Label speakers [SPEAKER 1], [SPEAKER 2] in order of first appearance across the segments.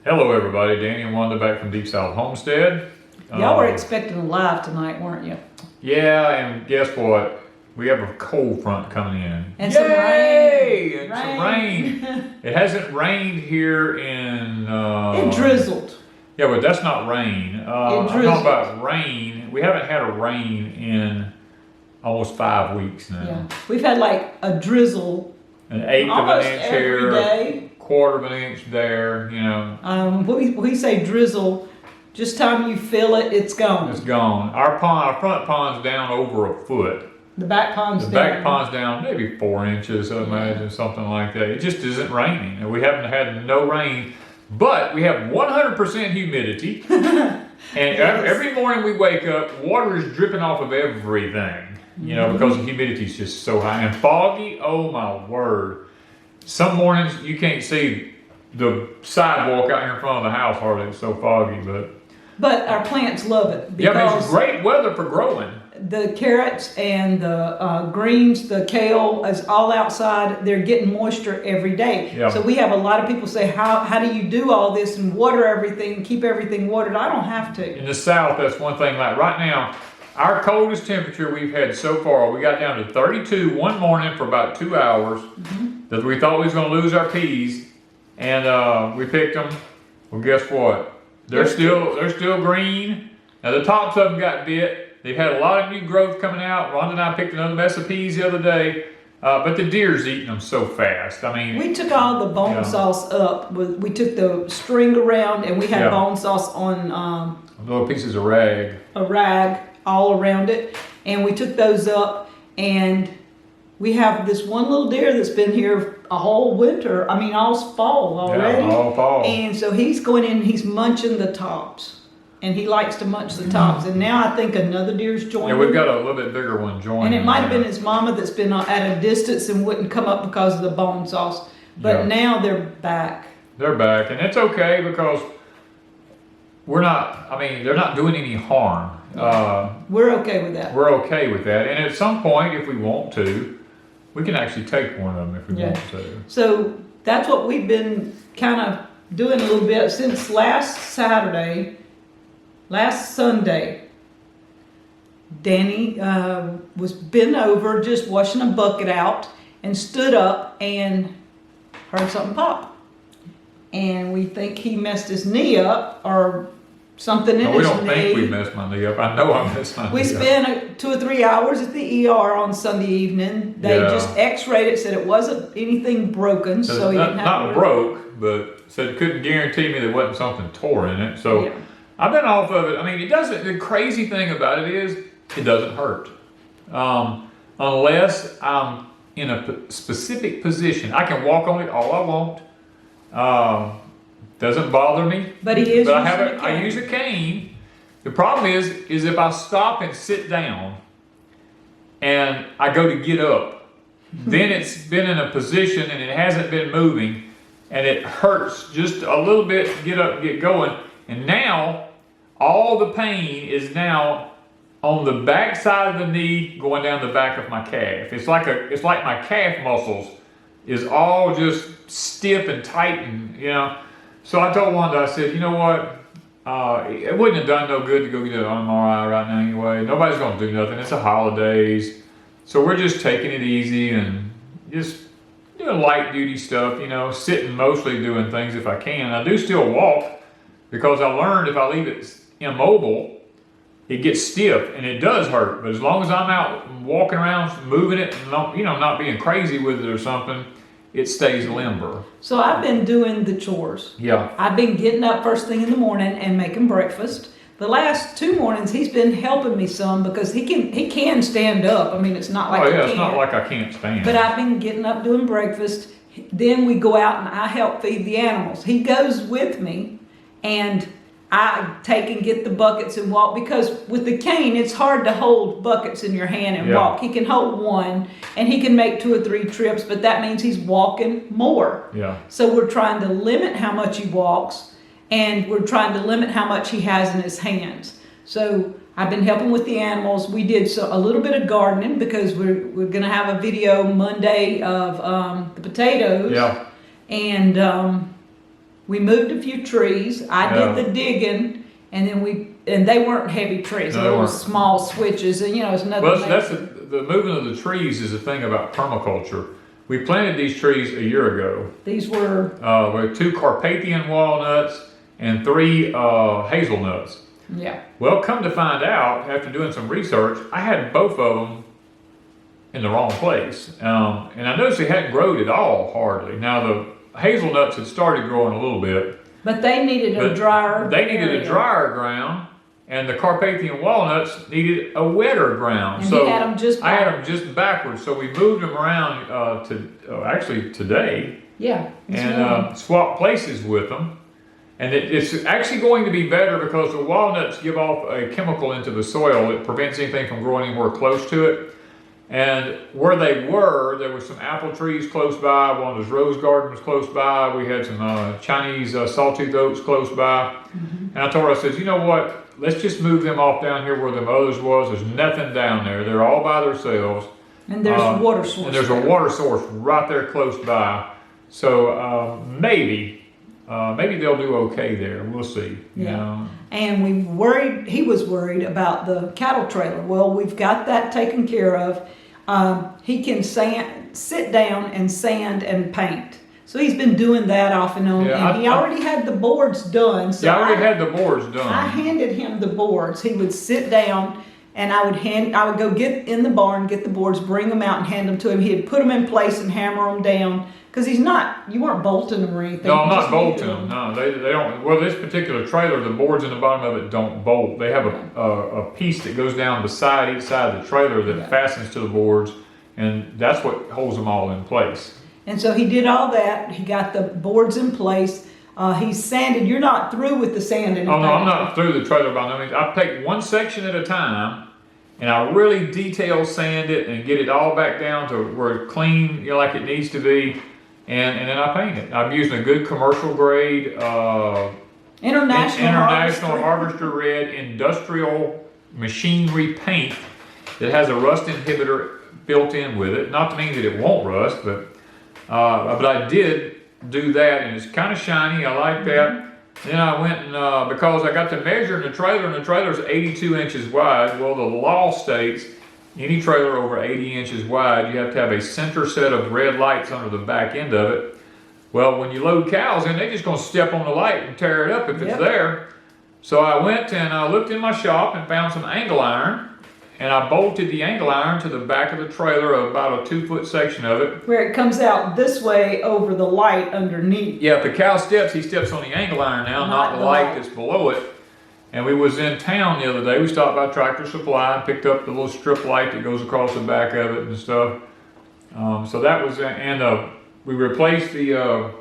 [SPEAKER 1] Hello everybody, Danny and Wanda back from Deepsouth Homestead.
[SPEAKER 2] Y'all were expecting a live tonight, weren't you?
[SPEAKER 1] Yeah, and guess what? We have a cold front coming in.
[SPEAKER 2] And some rain.
[SPEAKER 1] Some rain. It hasn't rained here in...
[SPEAKER 2] it drizzled.
[SPEAKER 1] Yeah, but that's not rain. I'm talking about rain. We haven't had a rain in almost 5 weeks now.
[SPEAKER 2] Yeah, we've had like a drizzle.
[SPEAKER 1] An eighth of an inch here.
[SPEAKER 2] Day.
[SPEAKER 1] Quarter of an inch there, you know.
[SPEAKER 2] We say drizzle, just time you feel it, it's gone.
[SPEAKER 1] It's gone. Our front pond's down over a foot.
[SPEAKER 2] The back pond's down.
[SPEAKER 1] The back pond's down maybe 4 inches, I imagine, something like that. It just isn't raining. And we haven't had no rain, but we have 100% humidity. And yes. Every morning we wake up, water is dripping off of everything, you know, because the humidity is just so high. And foggy, oh my word. Some mornings you can't see the sidewalk out here in front of the house hardly. It's so foggy,
[SPEAKER 2] but our plants love it.
[SPEAKER 1] Yeah, I mean, it's great weather for growing.
[SPEAKER 2] The carrots and the greens, the kale is all outside. They're getting moisture every day. Yeah. So we have a lot of people say, how do you do all this and water everything, keep everything watered? I don't have to.
[SPEAKER 1] In the South, that's one thing. Like right now, our coldest temperature we've had so far, we got down to 32 one morning for about 2 hours. That we thought we was going to lose our peas, and we picked them. Well, guess what? They're still green. Now the tops of them got bit. They've had a lot of new growth coming out. Wanda and I picked another mess of peas the other day, but the deer's eating them so fast. I mean,
[SPEAKER 2] we took all the bone sauce up. We took the string around, and we had bone sauce on
[SPEAKER 1] little pieces of rag.
[SPEAKER 2] A rag all around it, and we took those up and. We have this one little deer that's been here a whole winter. I mean, all fall already.
[SPEAKER 1] Yeah, all fall.
[SPEAKER 2] And so he's going in, he's munching the tops. And he likes to munch the tops. And now I think another deer's joining.
[SPEAKER 1] Yeah, we've got a little bit bigger one joining.
[SPEAKER 2] And it might have been his mama that's been at a distance and wouldn't come up because of the bone sauce. But now they're back.
[SPEAKER 1] They're back. And it's okay because they're not doing any harm.
[SPEAKER 2] We're okay with that.
[SPEAKER 1] We're okay with that. And at some point, if we want to, we can actually take one of them if we want to.
[SPEAKER 2] So that's what we've been kind of doing a little bit since last Sunday. Danny was bent over just washing a bucket out and stood up and heard something pop. And we think he messed his knee up or something in his knee.
[SPEAKER 1] We don't think we messed my knee up. I know I messed my knee up.
[SPEAKER 2] We spent 2 or 3 hours at the ER on Sunday evening. They just x-rayed it, said it wasn't anything broken, so he didn't have
[SPEAKER 1] not broke, but said couldn't guarantee me there wasn't something tore in it. So I've been off of it. I mean, it doesn't. The crazy thing about it is it doesn't hurt unless I'm in a specific position. I can walk on it all I want. Doesn't bother me.
[SPEAKER 2] But he is.
[SPEAKER 1] But I use a cane. The problem is if I stop and sit down, and I go to get up, then it's been in a position and it hasn't been moving, and it hurts just a little bit to get up, and get going, and now all the pain is now on the back side of the knee, going down the back of my calf. It's like my calf muscles is all just stiff and tight, and you know. So I told Wanda, I said, you know what, it wouldn't have done no good to go get an MRI right now anyway. Nobody's going to do nothing. It's the holidays. So we're just taking it easy and just doing light duty stuff, you know, sitting mostly doing things if I can. I do still walk because I learned if I leave it immobile, it gets stiff and it does hurt. But as long as I'm out walking around, moving it, and not being crazy with it or something, it stays limber.
[SPEAKER 2] So I've been doing the chores.
[SPEAKER 1] Yeah.
[SPEAKER 2] I've been getting up first thing in the morning and making breakfast. The last 2 mornings he's been helping me some because he can stand up. I mean, it's not like
[SPEAKER 1] it's not like I can't stand.
[SPEAKER 2] But I've been getting up doing breakfast. Then we go out and I help feed the animals. He goes with me and I take and get the buckets and walk, because with the cane, it's hard to hold buckets in your hand and walk. He can hold one and he can make 2 or 3 trips, but that means he's walking more.
[SPEAKER 1] Yeah.
[SPEAKER 2] So we're trying to limit how much he walks, and we're trying to limit how much he has in his hands. So I've been helping with the animals. We did a little bit of gardening because we're going to have a video Monday of the potatoes.
[SPEAKER 1] Yeah.
[SPEAKER 2] And We moved a few trees. I did the digging, and then they weren't heavy trees.
[SPEAKER 1] No,
[SPEAKER 2] They
[SPEAKER 1] they
[SPEAKER 2] were
[SPEAKER 1] weren't.
[SPEAKER 2] small switches, and it's nothing.
[SPEAKER 1] Well, that's the movement of the trees is the thing about permaculture. We planted these trees a year ago.
[SPEAKER 2] These were
[SPEAKER 1] 2 Carpathian walnuts and 3 hazelnuts.
[SPEAKER 2] yeah.
[SPEAKER 1] Well, come to find out, after doing some research, I had both of them in the wrong place. And I noticed they hadn't grown at all, hardly. Now, the hazelnuts had started growing a little bit.
[SPEAKER 2] But they needed a drier.
[SPEAKER 1] They needed
[SPEAKER 2] area.
[SPEAKER 1] a drier ground, and the Carpathian walnuts needed a wetter ground.
[SPEAKER 2] And
[SPEAKER 1] so
[SPEAKER 2] he had them just
[SPEAKER 1] I had them just backwards. So we moved them around actually today,
[SPEAKER 2] Yeah.
[SPEAKER 1] and swapped places with them. And it's actually going to be better because the walnuts give off a chemical into the soil that prevents anything from growing anywhere close to it. And where they were, there were some apple trees close by. Wanda's rose garden was close by. We had some Chinese sawtooth oaks close by. And I told her, I said, you know what? Let's just move them off down here where the others was. There's nothing down there. They're all by themselves.
[SPEAKER 2] And there's a water source.
[SPEAKER 1] And there's a water source right there close by. So maybe they'll do okay there. We'll see.
[SPEAKER 2] Yeah.
[SPEAKER 1] You know?
[SPEAKER 2] And he was worried about the cattle trailer. Well, we've got that taken care of. He can sit down and sand and paint. So he's been doing that off and on.
[SPEAKER 1] Yeah,
[SPEAKER 2] and he already had the boards done. So
[SPEAKER 1] I already had the boards done.
[SPEAKER 2] I handed him the boards. He would sit down and I would go get in the barn, get the boards, bring them out and hand them to him. He'd put them in place and hammer them down. Because you weren't bolting them or anything.
[SPEAKER 1] No, I'm
[SPEAKER 2] You
[SPEAKER 1] not
[SPEAKER 2] just
[SPEAKER 1] bolting
[SPEAKER 2] needed
[SPEAKER 1] them. No, they don't. Well, this particular trailer, the boards in the bottom of it don't bolt. They have a piece that goes down beside each side of the trailer that fastens to the boards, and that's what holds them all in place.
[SPEAKER 2] And so he did all that. He got the boards in place. He sanded. You're not through with the sanding.
[SPEAKER 1] Oh no, I'm not through the trailer by no means. I take one section at a time, and I really detail sand it and get it all back down to where it's clean, like it needs to be. And then I paint it. I'm using a good commercial grade International Harvester Red industrial machinery paint that has a rust inhibitor built in with it. Not to mean that it won't rust, but I did do that, and it's kind of shiny. I like that. Then I went and because I got to measure in the trailer, and the trailer's 82 inches wide. Well, the law states any trailer over 80 inches wide, you have to have a center set of red lights under the back end of it. Well, when you load cows in, they're just going to step on the light and tear it up if it's there. So I went and I looked in my shop and found some angle iron, and I bolted the angle iron to the back of the trailer, about a 2-foot section of it.
[SPEAKER 2] Where it comes out this way over the light underneath.
[SPEAKER 1] Yeah, if the cow steps, he steps on the angle iron now, not the light that's below it. And we was in town the other day. We stopped by Tractor Supply and picked up the little strip light that goes across the back of it and stuff. So that was, and we replaced the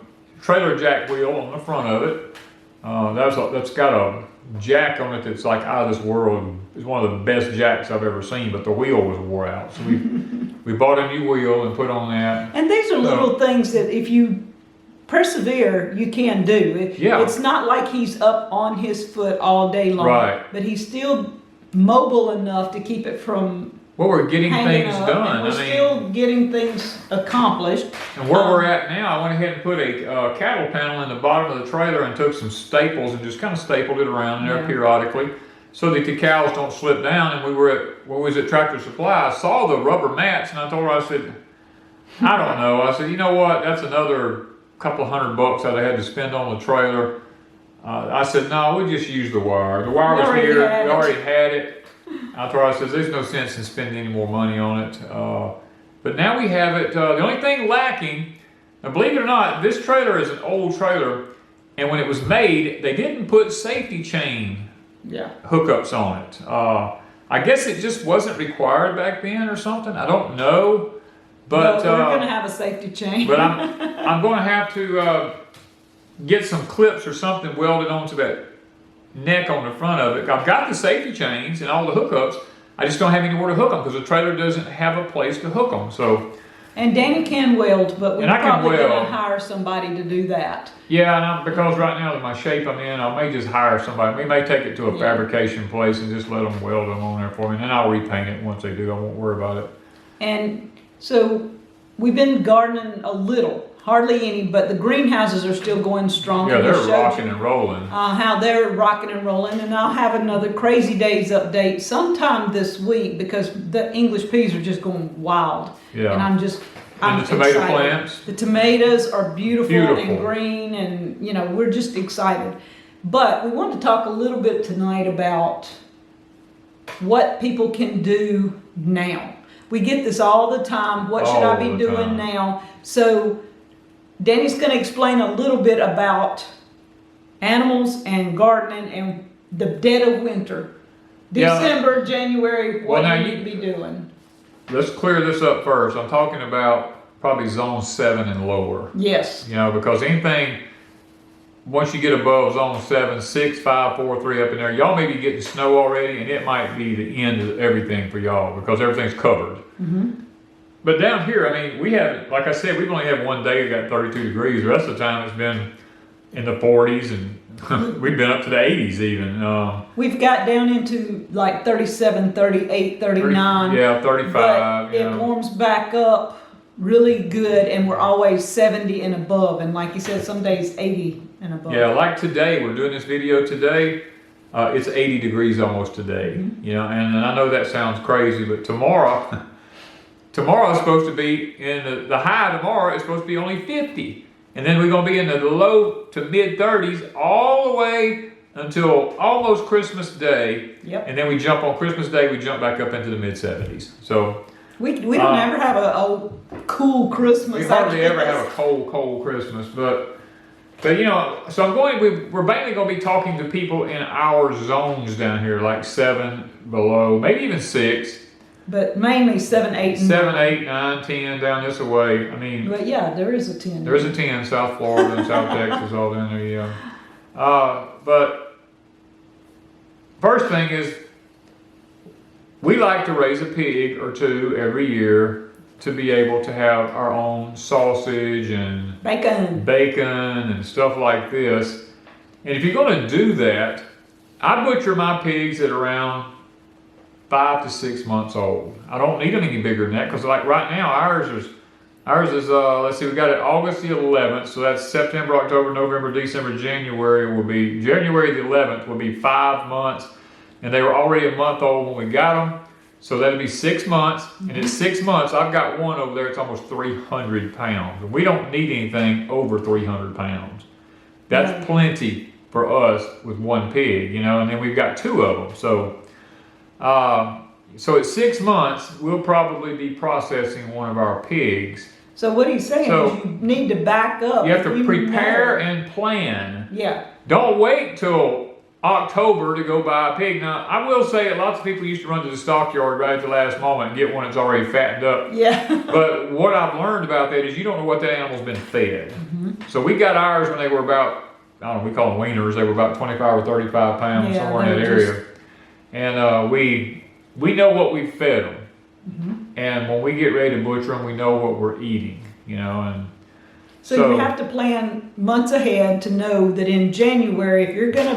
[SPEAKER 1] trailer jack wheel on the front of it. That's got a jack on it that's like out of this world. It's one of the best jacks I've ever seen, but the wheel was wore out. So we bought a new wheel and put on that.
[SPEAKER 2] And these are little things that if you persevere, you can do. It's not like he's up on his foot all day long,
[SPEAKER 1] right?
[SPEAKER 2] But he's still mobile enough to keep it from.
[SPEAKER 1] Well, we're getting things done.
[SPEAKER 2] And we're still getting things accomplished.
[SPEAKER 1] And where we're at now, I went ahead and put a cattle panel in the bottom of the trailer and took some staples and just kind of stapled it around there periodically so that the cows don't slip down. And we was at Tractor Supply. I saw the rubber mats, and I told her, I said, I don't know. I said, you know what? That's another couple $100 I'd have had to spend on the trailer. I said, no, we'll just use the wire. The wire was here. We already had it. I told her, I said, there's no sense in spending any more money on it. But now we have it. The only thing lacking, now believe it or not, this trailer is an old trailer. And when it was made, they didn't put safety chain hookups on it. I guess it just wasn't required back then or something. I don't know. But
[SPEAKER 2] we're going to have a safety chain.
[SPEAKER 1] But I'm going to have to get some clips or something welded onto that neck on the front of it. I've got the safety chains and all the hookups. I just don't have anywhere to hook them because the trailer doesn't have a place to hook them. So.
[SPEAKER 2] And Danny can weld, but we're probably going to hire somebody to do that.
[SPEAKER 1] Yeah, because right now in my shape I'm in, I may just hire somebody. We may take it to a fabrication place and just let them weld them on there for me, and then I'll repaint it once they do. I won't worry about it.
[SPEAKER 2] And so we've been gardening a little. hardly any, but the greenhouses are still going strong.
[SPEAKER 1] Yeah,
[SPEAKER 2] And we
[SPEAKER 1] they're
[SPEAKER 2] showed
[SPEAKER 1] rocking
[SPEAKER 2] you,
[SPEAKER 1] and rolling.
[SPEAKER 2] how they're rocking and rolling, and I'll have another Crazy Days update sometime this week because the English peas are just going wild.
[SPEAKER 1] Yeah.
[SPEAKER 2] And I'm
[SPEAKER 1] And the tomato
[SPEAKER 2] excited.
[SPEAKER 1] plants.
[SPEAKER 2] The tomatoes are beautiful and
[SPEAKER 1] Beautiful.
[SPEAKER 2] green, and you know, we're just excited. But we want to talk a little bit tonight about what people can do now. We get this all the time. What should I
[SPEAKER 1] All
[SPEAKER 2] be
[SPEAKER 1] the
[SPEAKER 2] doing
[SPEAKER 1] time.
[SPEAKER 2] now? So Danny's going to explain a little bit about animals and gardening and the dead of winter.
[SPEAKER 1] Yeah.
[SPEAKER 2] December, January, what
[SPEAKER 1] Well, now
[SPEAKER 2] you
[SPEAKER 1] you-
[SPEAKER 2] need to be doing.
[SPEAKER 1] Let's clear this up first. I'm talking about probably zone 7 and lower.
[SPEAKER 2] Yes.
[SPEAKER 1] You know, because anything, once you get above zone 7, 6, 5, 4, 3 up in there, y'all may be getting snow already, and it might be the end of everything for y'all because everything's covered. But down here, I mean, we have, like I said, we've only had one day that got 32 degrees. The rest of the time it's been in the 40s, and we've been up to the 80s even.
[SPEAKER 2] We've got down into like 37, 38, 39.
[SPEAKER 1] Yeah, 35.
[SPEAKER 2] But
[SPEAKER 1] you
[SPEAKER 2] it
[SPEAKER 1] know.
[SPEAKER 2] warms back up really good, and we're always 70 and above. And like you said, some days 80 and above.
[SPEAKER 1] Yeah, like today, we're doing this video today. It's 80 degrees almost today. You know, and I know that sounds crazy, but tomorrow, tomorrow is supposed to be in the high tomorrow is supposed to be only 50, and then we're gonna be in the low to mid 30s all the way until almost Christmas Day.
[SPEAKER 2] Yep.
[SPEAKER 1] And then we jump on Christmas Day, we jump back up into the mid 70s. So
[SPEAKER 2] We don't ever have a cool Christmas.
[SPEAKER 1] we hardly
[SPEAKER 2] I
[SPEAKER 1] ever
[SPEAKER 2] guess.
[SPEAKER 1] have a cold Christmas, but you know, so we're mainly going to be talking to people in our zones down here, like 7 below, maybe even 6,
[SPEAKER 2] But mainly 7, 8, and
[SPEAKER 1] 7, 8, 9, 10 down this way. I mean,
[SPEAKER 2] But yeah, there is a 10.
[SPEAKER 1] there's a 10, South Florida and South Texas, all down there, yeah. But first thing is, we like to raise a pig or two every year to be able to have our own sausage and
[SPEAKER 2] Bacon.
[SPEAKER 1] and stuff like this. And if you're going to do that, I butcher my pigs at around 5 to 6 months old. I don't need them any bigger than that because, like right now, ours is let's see, we got it August the 11th, so that's September, October, November, December, January the 11th will be 5 months, and they were already a month old when we got them. So that'll be 6 months, and in 6 months, I've got one over there, it's almost 300 pounds. We don't need anything over 300 pounds. That's plenty for us with one pig, you know, and then we've got 2 of them. So at 6 months, we'll probably be processing one of our pigs.
[SPEAKER 2] So what he's saying
[SPEAKER 1] So-
[SPEAKER 2] is you need to back up.
[SPEAKER 1] You have to
[SPEAKER 2] You
[SPEAKER 1] prepare
[SPEAKER 2] know.
[SPEAKER 1] and plan.
[SPEAKER 2] Yeah.
[SPEAKER 1] Don't wait till October to go buy a pig. Now, I will say lots of people used to run to the stockyard right at the last moment and get one that's already fattened up.
[SPEAKER 2] Yeah.
[SPEAKER 1] But what I've learned about that is you don't know what that animal's been fed. So we got ours when they were about, I don't know, we call them wieners. They were about 25 or 35 pounds,
[SPEAKER 2] Yeah,
[SPEAKER 1] somewhere in
[SPEAKER 2] they
[SPEAKER 1] that
[SPEAKER 2] were
[SPEAKER 1] area. And we know what we fed them. And when we get ready to butcher them, we know what we're eating, you know. And
[SPEAKER 2] So you have to plan months ahead to know that in January, if you're going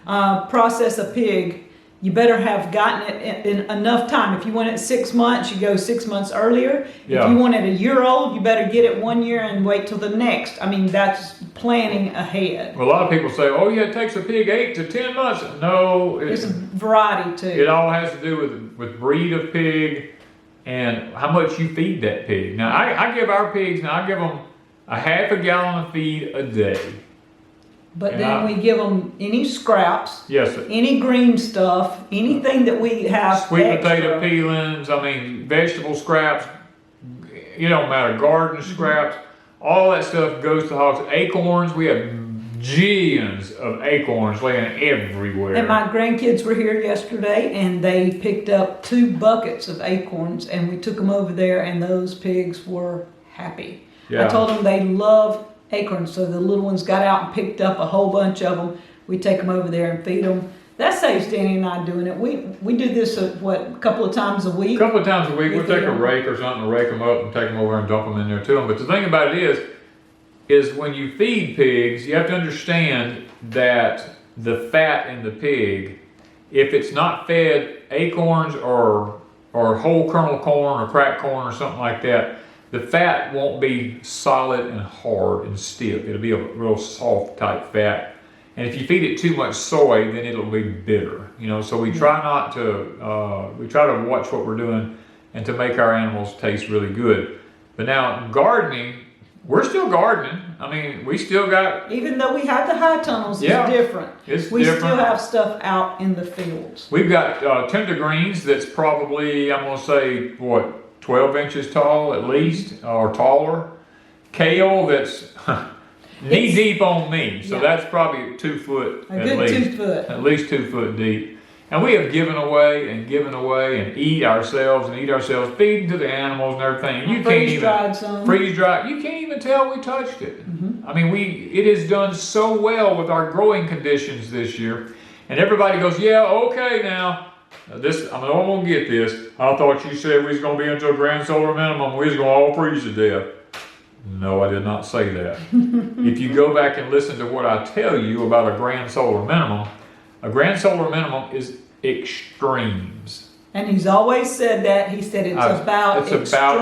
[SPEAKER 2] to process a pig, you better have gotten it in enough time. If you want it 6 months, you go 6 months earlier.
[SPEAKER 1] Yeah.
[SPEAKER 2] If you want it a year old, you better get it 1 year and wait till the next. I mean, that's planning ahead.
[SPEAKER 1] a lot of people say, oh yeah, it takes a pig 8 to 10 months. No,
[SPEAKER 2] There's a variety too.
[SPEAKER 1] it all has to do with breed of pig and how much you feed that pig. Now, I give our pigs, I give them a half a gallon of feed a day.
[SPEAKER 2] But
[SPEAKER 1] And
[SPEAKER 2] then we give them any scraps,
[SPEAKER 1] Yes, sir.
[SPEAKER 2] any green stuff, anything that we have
[SPEAKER 1] Sweet
[SPEAKER 2] extra.
[SPEAKER 1] potato peelings, I mean, vegetable scraps, it don't matter, garden scraps, all that stuff goes to the hogs. Acorns, we have gillions of acorns laying everywhere.
[SPEAKER 2] And my grandkids were here yesterday and they picked up 2 buckets of acorns and we took them over there and those pigs were happy.
[SPEAKER 1] Yeah.
[SPEAKER 2] I told them they love acorns, so the little ones got out and picked up a whole bunch of them. We take them over there and feed them. That saves Danny and I doing it. We do this a couple of times a
[SPEAKER 1] A
[SPEAKER 2] week.
[SPEAKER 1] couple of times a week, we'll
[SPEAKER 2] If
[SPEAKER 1] take
[SPEAKER 2] you
[SPEAKER 1] a
[SPEAKER 2] don't-
[SPEAKER 1] rake or something to rake them up and take them over and dump them in there to them. But the thing about it is when you feed pigs, you have to understand that the fat in the pig, if it's not fed acorns or whole kernel corn or cracked corn or something like that, the fat won't be solid and hard and stiff. It'll be a real soft type fat. And if you feed it too much soy, then it'll be bitter. You know, so we try not to, we try to watch what we're doing and to make our animals taste really good. But now gardening, we're still gardening. I mean, we still got...
[SPEAKER 2] Even though we have the high tunnels, it's different. We still have stuff out in the fields.
[SPEAKER 1] We've got tender greens that's probably, I'm going to say, what, 12 inches tall at least, or taller. Kale that's knee deep on me, so that's probably 2 foot
[SPEAKER 2] at least. 2 foot.
[SPEAKER 1] At least 2 foot deep. And we have given away and eat ourselves, feeding to the animals and everything. You can't even freeze dry. You can't even tell we touched it. I mean, it has done so well with our growing conditions this year. And everybody goes, yeah, okay now. I'm gonna get this. I thought you said we was gonna be into a grand solar minimum. We was gonna all freeze to death. No, I did not say that. If you go back and listen to what I tell you about a grand solar minimum is extremes.
[SPEAKER 2] And he's always said that. He said it's about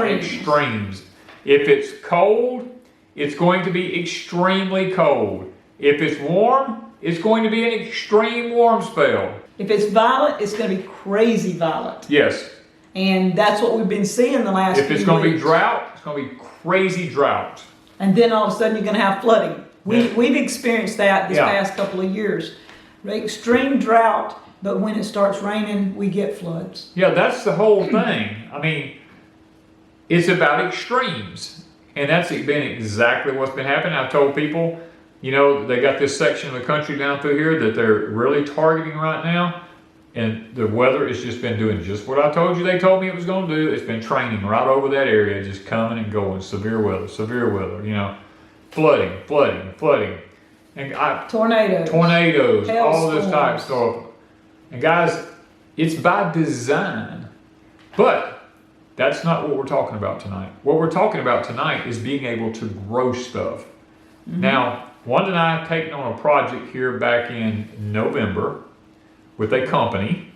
[SPEAKER 1] extremes. If it's cold, it's going to be extremely cold. If it's warm, it's going to be an extreme warm spell.
[SPEAKER 2] If it's violent, it's going to be crazy violent.
[SPEAKER 1] Yes.
[SPEAKER 2] And that's what we've been seeing the last few weeks.
[SPEAKER 1] If it's going to be drought, it's going to be crazy drought.
[SPEAKER 2] And then all of a sudden you're going to have flooding. We've experienced that this past couple of years. Extreme drought, but when it starts raining, we get floods.
[SPEAKER 1] Yeah, that's the whole thing. I mean, it's about extremes. And that's been exactly what's been happening. I've told people, you know, they got this section of the country down through here that they're really targeting right now. And the weather has just been doing just what I told you they told me it was going to do. It's been training right over that area, just coming and going. Severe weather, you know. Flooding. And tornadoes, all this type of stuff. And guys, it's by design. But that's not what we're talking about tonight. What we're talking about tonight is being able to grow stuff. Now, Wanda and I have taken on a project here back in November with a company.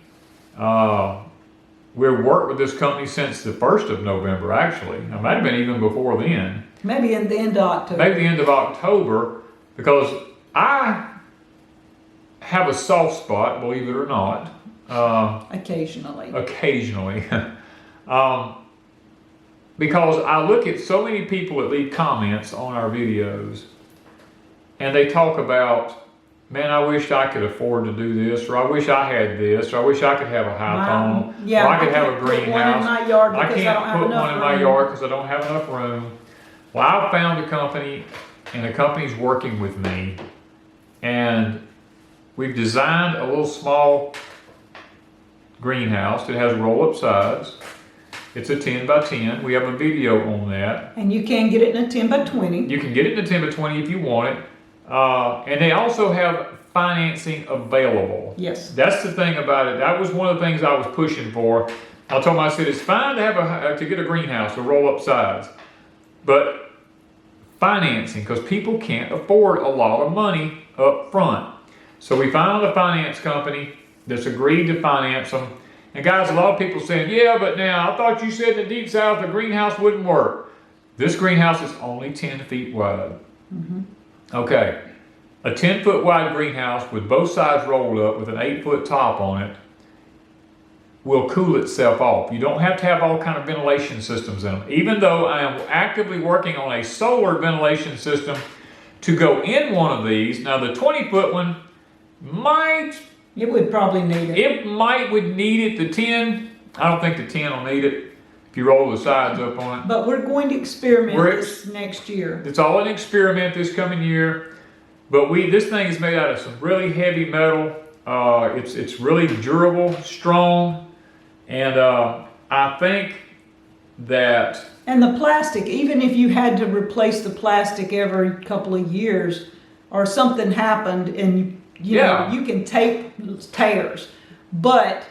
[SPEAKER 1] We've worked with this company since the 1st of November, actually. It might have been even before then.
[SPEAKER 2] Maybe in the end of October.
[SPEAKER 1] Maybe the end of October, because I have a soft spot, believe it or not.
[SPEAKER 2] Occasionally.
[SPEAKER 1] Because I look at so many people that leave comments on our videos, and they talk about, man, I wish I could afford to do this, or I wish I had this, or I wish I could have a high tone, or I could have a greenhouse. I can't put one in my yard because I don't have enough room. Well, I found a company, and the company's working with me, and we've designed a little small greenhouse that has roll-up sides. It's a 10 by 10. We have a video on that.
[SPEAKER 2] And you can get it in a 10 by 20.
[SPEAKER 1] You can get it in a 10 by 20 if you want it. And they also have financing available.
[SPEAKER 2] Yes.
[SPEAKER 1] That's the thing about it. That was one of the things I was pushing for. I told them, I said, it's fine to have to get a greenhouse with roll-up sides, but financing, because people can't afford a lot of money up front. So we found a finance company that's agreed to finance them. And guys, a lot of people saying, yeah, but now I thought you said in the Deep South the greenhouse wouldn't work. This greenhouse is only 10 feet wide. Okay, a 10-foot wide greenhouse with both sides rolled up with an 8-foot top on it will cool itself off. You don't have to have all kind of ventilation systems in them. Even though I am actively working on a solar ventilation system to go in one of these. Now the 20-foot one
[SPEAKER 2] it would probably need it.
[SPEAKER 1] It would need it. The 10, I don't think the 10 will need it if you roll the sides up on it.
[SPEAKER 2] But we're going to experiment this next year.
[SPEAKER 1] It's all an experiment this coming year. But this thing is made out of some really heavy metal. It's really durable, strong, and I think that...
[SPEAKER 2] And the plastic, even if you had to replace the plastic every couple of years, or something happened and you know, you can tape tears. But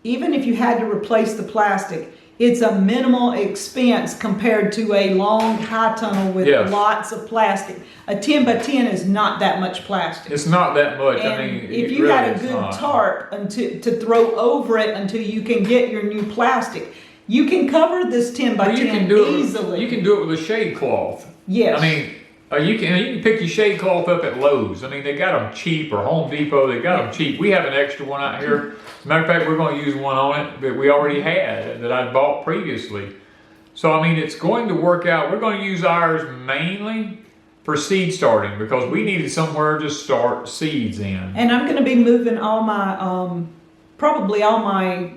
[SPEAKER 2] even if you had to replace the plastic, it's a minimal expense compared to a long high tunnel with lots of plastic. A 10 by 10 is not that much plastic.
[SPEAKER 1] It's not that much.
[SPEAKER 2] And
[SPEAKER 1] I mean,
[SPEAKER 2] if you had a good tarp to throw over it until you can get your new plastic, You can cover this 10 by
[SPEAKER 1] Well,
[SPEAKER 2] 10 easily.
[SPEAKER 1] You can do it with a shade cloth.
[SPEAKER 2] Yes.
[SPEAKER 1] I mean, you can pick your shade cloth up at Lowe's. I mean, they got them cheap, or Home Depot. They got them cheap. We have an extra one out here. As a matter of fact, we're going to use one on it that we already had that I bought previously. So I mean, it's going to work out. We're going to use ours mainly for seed starting because we needed somewhere to start seeds in.
[SPEAKER 2] And I'm going to be moving all my, probably all my,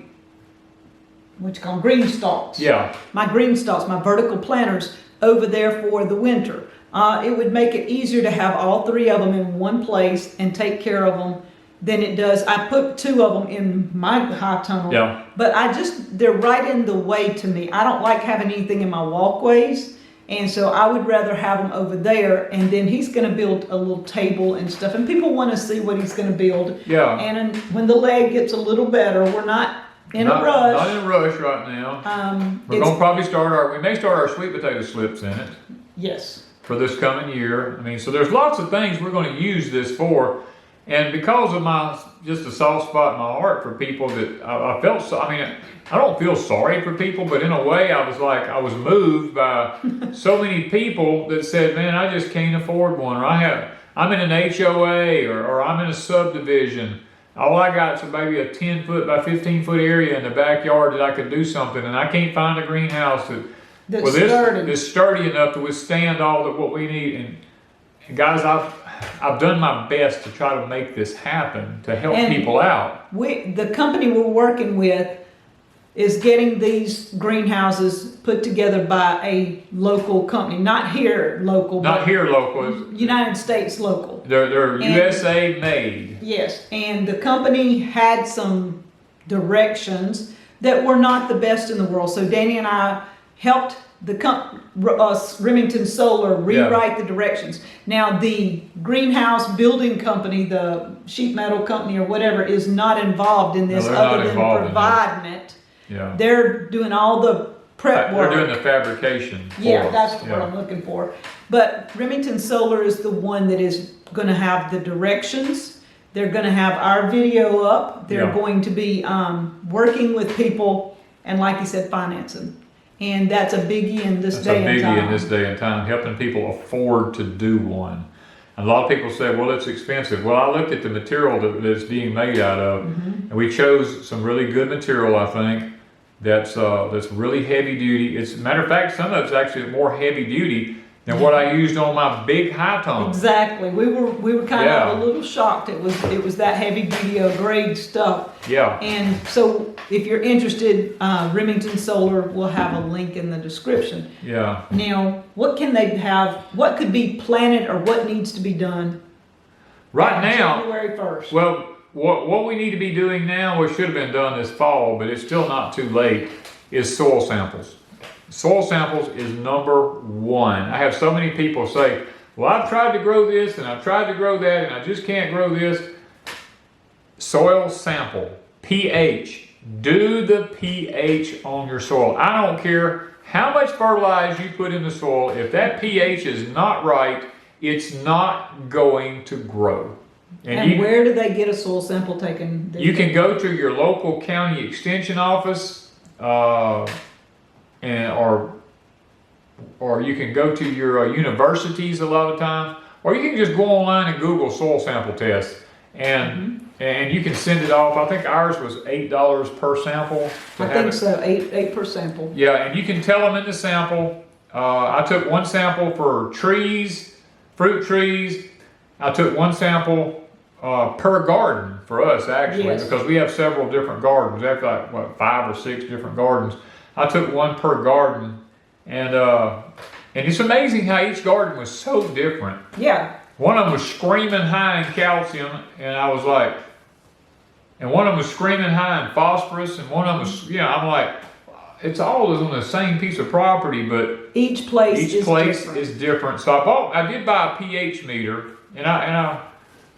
[SPEAKER 2] what you call them, GreenStalks.
[SPEAKER 1] Yeah.
[SPEAKER 2] My GreenStalks, my vertical planters over there for the winter. It would make it easier to have all 3 of them in one place and take care of them than it does. I put 2 of them in my high tunnel,
[SPEAKER 1] Yeah.
[SPEAKER 2] but they're right in the way to me. I don't like having anything in my walkways, and so I would rather have them over there, and then he's going to build a little table and stuff, and people want to see what he's going to build.
[SPEAKER 1] Yeah.
[SPEAKER 2] And when the leg gets a little better, we're not in a rush.
[SPEAKER 1] Not in a rush right now. We're going to probably we may start our sweet potato slips in it.
[SPEAKER 2] Yes.
[SPEAKER 1] For this coming year. I mean, so there's lots of things we're going to use this for. And because of just a soft spot in my heart for people that I felt, I mean, I don't feel sorry for people, but in a way I was moved by so many people that said, man, I just can't afford one, or I'm in an HOA, or I'm in a subdivision. All I got is maybe a 10-foot by 15-foot area in the backyard that I could do something, and I can't find a greenhouse that's sturdy enough to withstand all of what we need. And guys, I've done my best to try to make this happen, to help people out.
[SPEAKER 2] The company we're working with is getting these greenhouses put together by a local company, not here local, United States local.
[SPEAKER 1] They're USA made.
[SPEAKER 2] Yes, and the company had some directions that were not the best in the world. So Danny and I helped Remington Solar rewrite the directions. Now the greenhouse building company, the sheet metal company or whatever, is not involved in this other than providing it.
[SPEAKER 1] Yeah.
[SPEAKER 2] They're doing all the prep work.
[SPEAKER 1] They're doing the fabrication.
[SPEAKER 2] Yeah, that's what I'm looking for. But Remington Solar is the one that is going to have the directions. They're going to have our video up. They're going to be working with people, and like you said, financing. And that's a biggie in this day and time. That's a biggie in
[SPEAKER 1] this day and time, helping people afford to do one. And a lot of people say, well, it's expensive. Well, I looked at the material that it's being made out of, and we chose some really good material, I think, that's really heavy duty. As a matter of fact, some of it's actually more heavy duty than what I used on my big high tone.
[SPEAKER 2] Exactly. We were kind of a little shocked. It was that heavy duty grade stuff.
[SPEAKER 1] Yeah.
[SPEAKER 2] And so if you're interested, Remington Solar will have a link in the description.
[SPEAKER 1] Yeah.
[SPEAKER 2] Now, what can they have? What could be planted or what needs to be done?
[SPEAKER 1] Right now,
[SPEAKER 2] January 1st.
[SPEAKER 1] Well, what we need to be doing now, which should have been done this fall, but it's still not too late, is soil samples. Soil samples is number 1. I have so many people say, well, I've tried to grow this and I've tried to grow that and I just can't grow this. Soil sample, pH. Do the pH on your soil. I don't care how much fertilizer you put in the soil. If that pH is not right, it's not going to grow.
[SPEAKER 2] And where do they get a soil sample taken?
[SPEAKER 1] You can go to your local county extension office, or you can go to your universities a lot of times, or you can just go online and Google soil sample test, and you can send it off. I think ours was $8 per sample.
[SPEAKER 2] I think so, eight per sample.
[SPEAKER 1] Yeah, and you can tell them in the sample. I took one sample for trees, fruit trees. I took one sample per garden for us, actually, because we have several different gardens. We have like 5 or 6 different gardens. I took one per garden, and it's amazing how each garden was so different.
[SPEAKER 2] Yeah.
[SPEAKER 1] One of them was screaming high in calcium, and I was like, and one of them was screaming high in phosphorus, and one of them was, I'm like, it's all on the same piece of property, but
[SPEAKER 2] each place
[SPEAKER 1] is different. So I did buy a pH meter, and I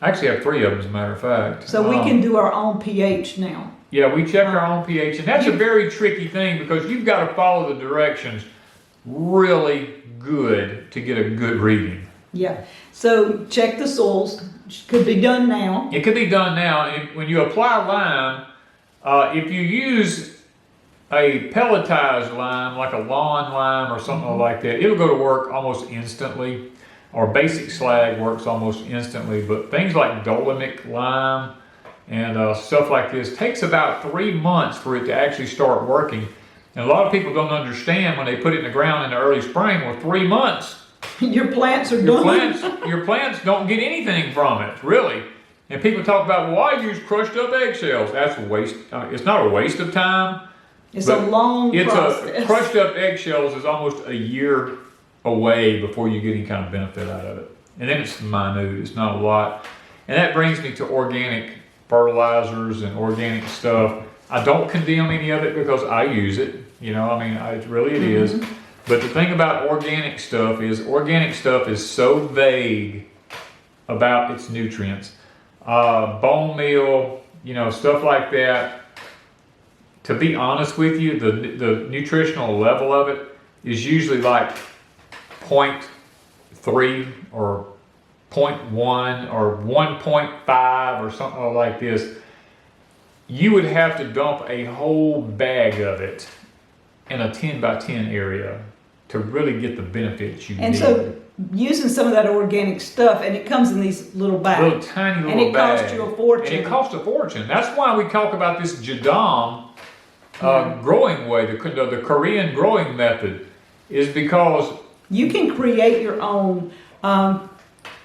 [SPEAKER 1] actually have 3 of them, as a matter of fact.
[SPEAKER 2] So we can do our own pH now.
[SPEAKER 1] Yeah, we check our own pH, and that's a very tricky thing because you've got to follow the directions really good to get a good reading.
[SPEAKER 2] Yeah, so check the soils. Could be done now.
[SPEAKER 1] It could be done now. And when you apply lime, if you use a pelletized lime, like a lawn lime or something like that, it'll go to work almost instantly. Or basic slag works almost instantly. But things like Dolomite lime and stuff like this takes about 3 months for it to actually start working. And a lot of people don't understand when they put it in the ground in the early spring, well, 3 months.
[SPEAKER 2] Your plants are done.
[SPEAKER 1] Your plants don't get anything from it, really. And people talk about, well, I use crushed up eggshells. That's a waste. It's not a waste of time.
[SPEAKER 2] It's a long process.
[SPEAKER 1] Crushed up eggshells is almost a year away before you get any kind of benefit out of it. And then it's minute. It's not a lot. And that brings me to organic fertilizers and organic stuff. I don't condemn any of it because I use it. You know, I mean, it is. But the thing about organic stuff is so vague about its nutrients. Bone meal, you know, stuff like that. To be honest with you, the nutritional level of it is usually like 0.3 or 0.1 or 1.5 or something like this. You would have to dump a whole bag of it in a 10 by 10 area to really get the benefits you need.
[SPEAKER 2] And so using some of that organic stuff, and it comes in these little bags.
[SPEAKER 1] Little tiny little bags.
[SPEAKER 2] And it costs you a fortune.
[SPEAKER 1] And it costs a fortune. That's why we talk about this Jadam growing way, the Korean growing method, is because
[SPEAKER 2] you can create your own.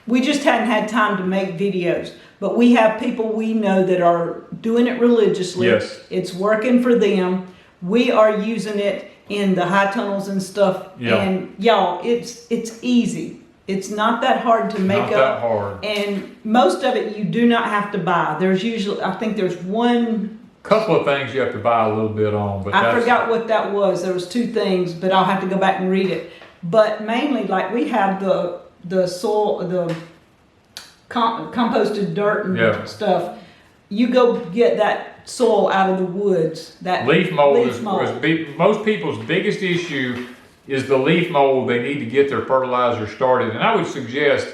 [SPEAKER 2] We just hadn't had time to make videos, but we have people we know that are doing it religiously.
[SPEAKER 1] Yes.
[SPEAKER 2] It's working for them. We are using it in the high tunnels and stuff.
[SPEAKER 1] Yeah.
[SPEAKER 2] And y'all, it's easy. It's not that hard to make
[SPEAKER 1] not
[SPEAKER 2] up.
[SPEAKER 1] that hard.
[SPEAKER 2] And most of it you do not have to buy. There's usually, I think there's one.
[SPEAKER 1] Couple of things you have to buy a little bit on, but
[SPEAKER 2] I forgot what that was. There was 2 things, but I'll have to go back and read it. But mainly, like, we have the soil, the composted dirt and stuff. You go get that soil out of the woods. That
[SPEAKER 1] leaf mold is most people's biggest issue is the leaf mold. They need to get their fertilizer started, and I would suggest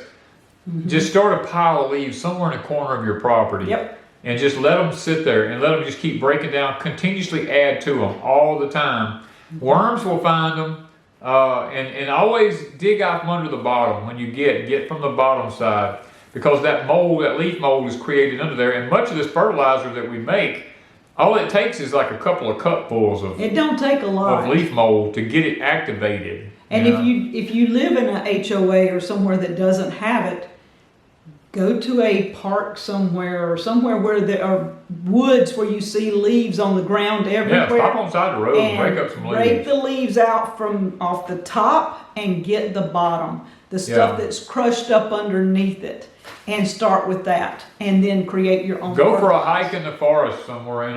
[SPEAKER 1] just start a pile of leaves somewhere in the corner of your property.
[SPEAKER 2] Yep.
[SPEAKER 1] And just let them sit there and let them just keep breaking down, continuously add to them all the time. Worms will find them, and always dig out from under the bottom when you get from the bottom side, because that mold, that leaf mold, is created under there. And much of this fertilizer that we make, all it takes is like a couple of cupfuls of
[SPEAKER 2] it don't take a lot
[SPEAKER 1] of leaf mold to get it activated.
[SPEAKER 2] And if you live in a HOA or somewhere that doesn't have it, go to a park somewhere or somewhere where there are woods where you see leaves on the ground everywhere.
[SPEAKER 1] Yeah, stop on the side of the road and break up some leaves.
[SPEAKER 2] Break the leaves out from off the top and get the bottom, the stuff that's crushed up underneath it, and start with that, and then create your own.
[SPEAKER 1] Go for a hike in the forest somewhere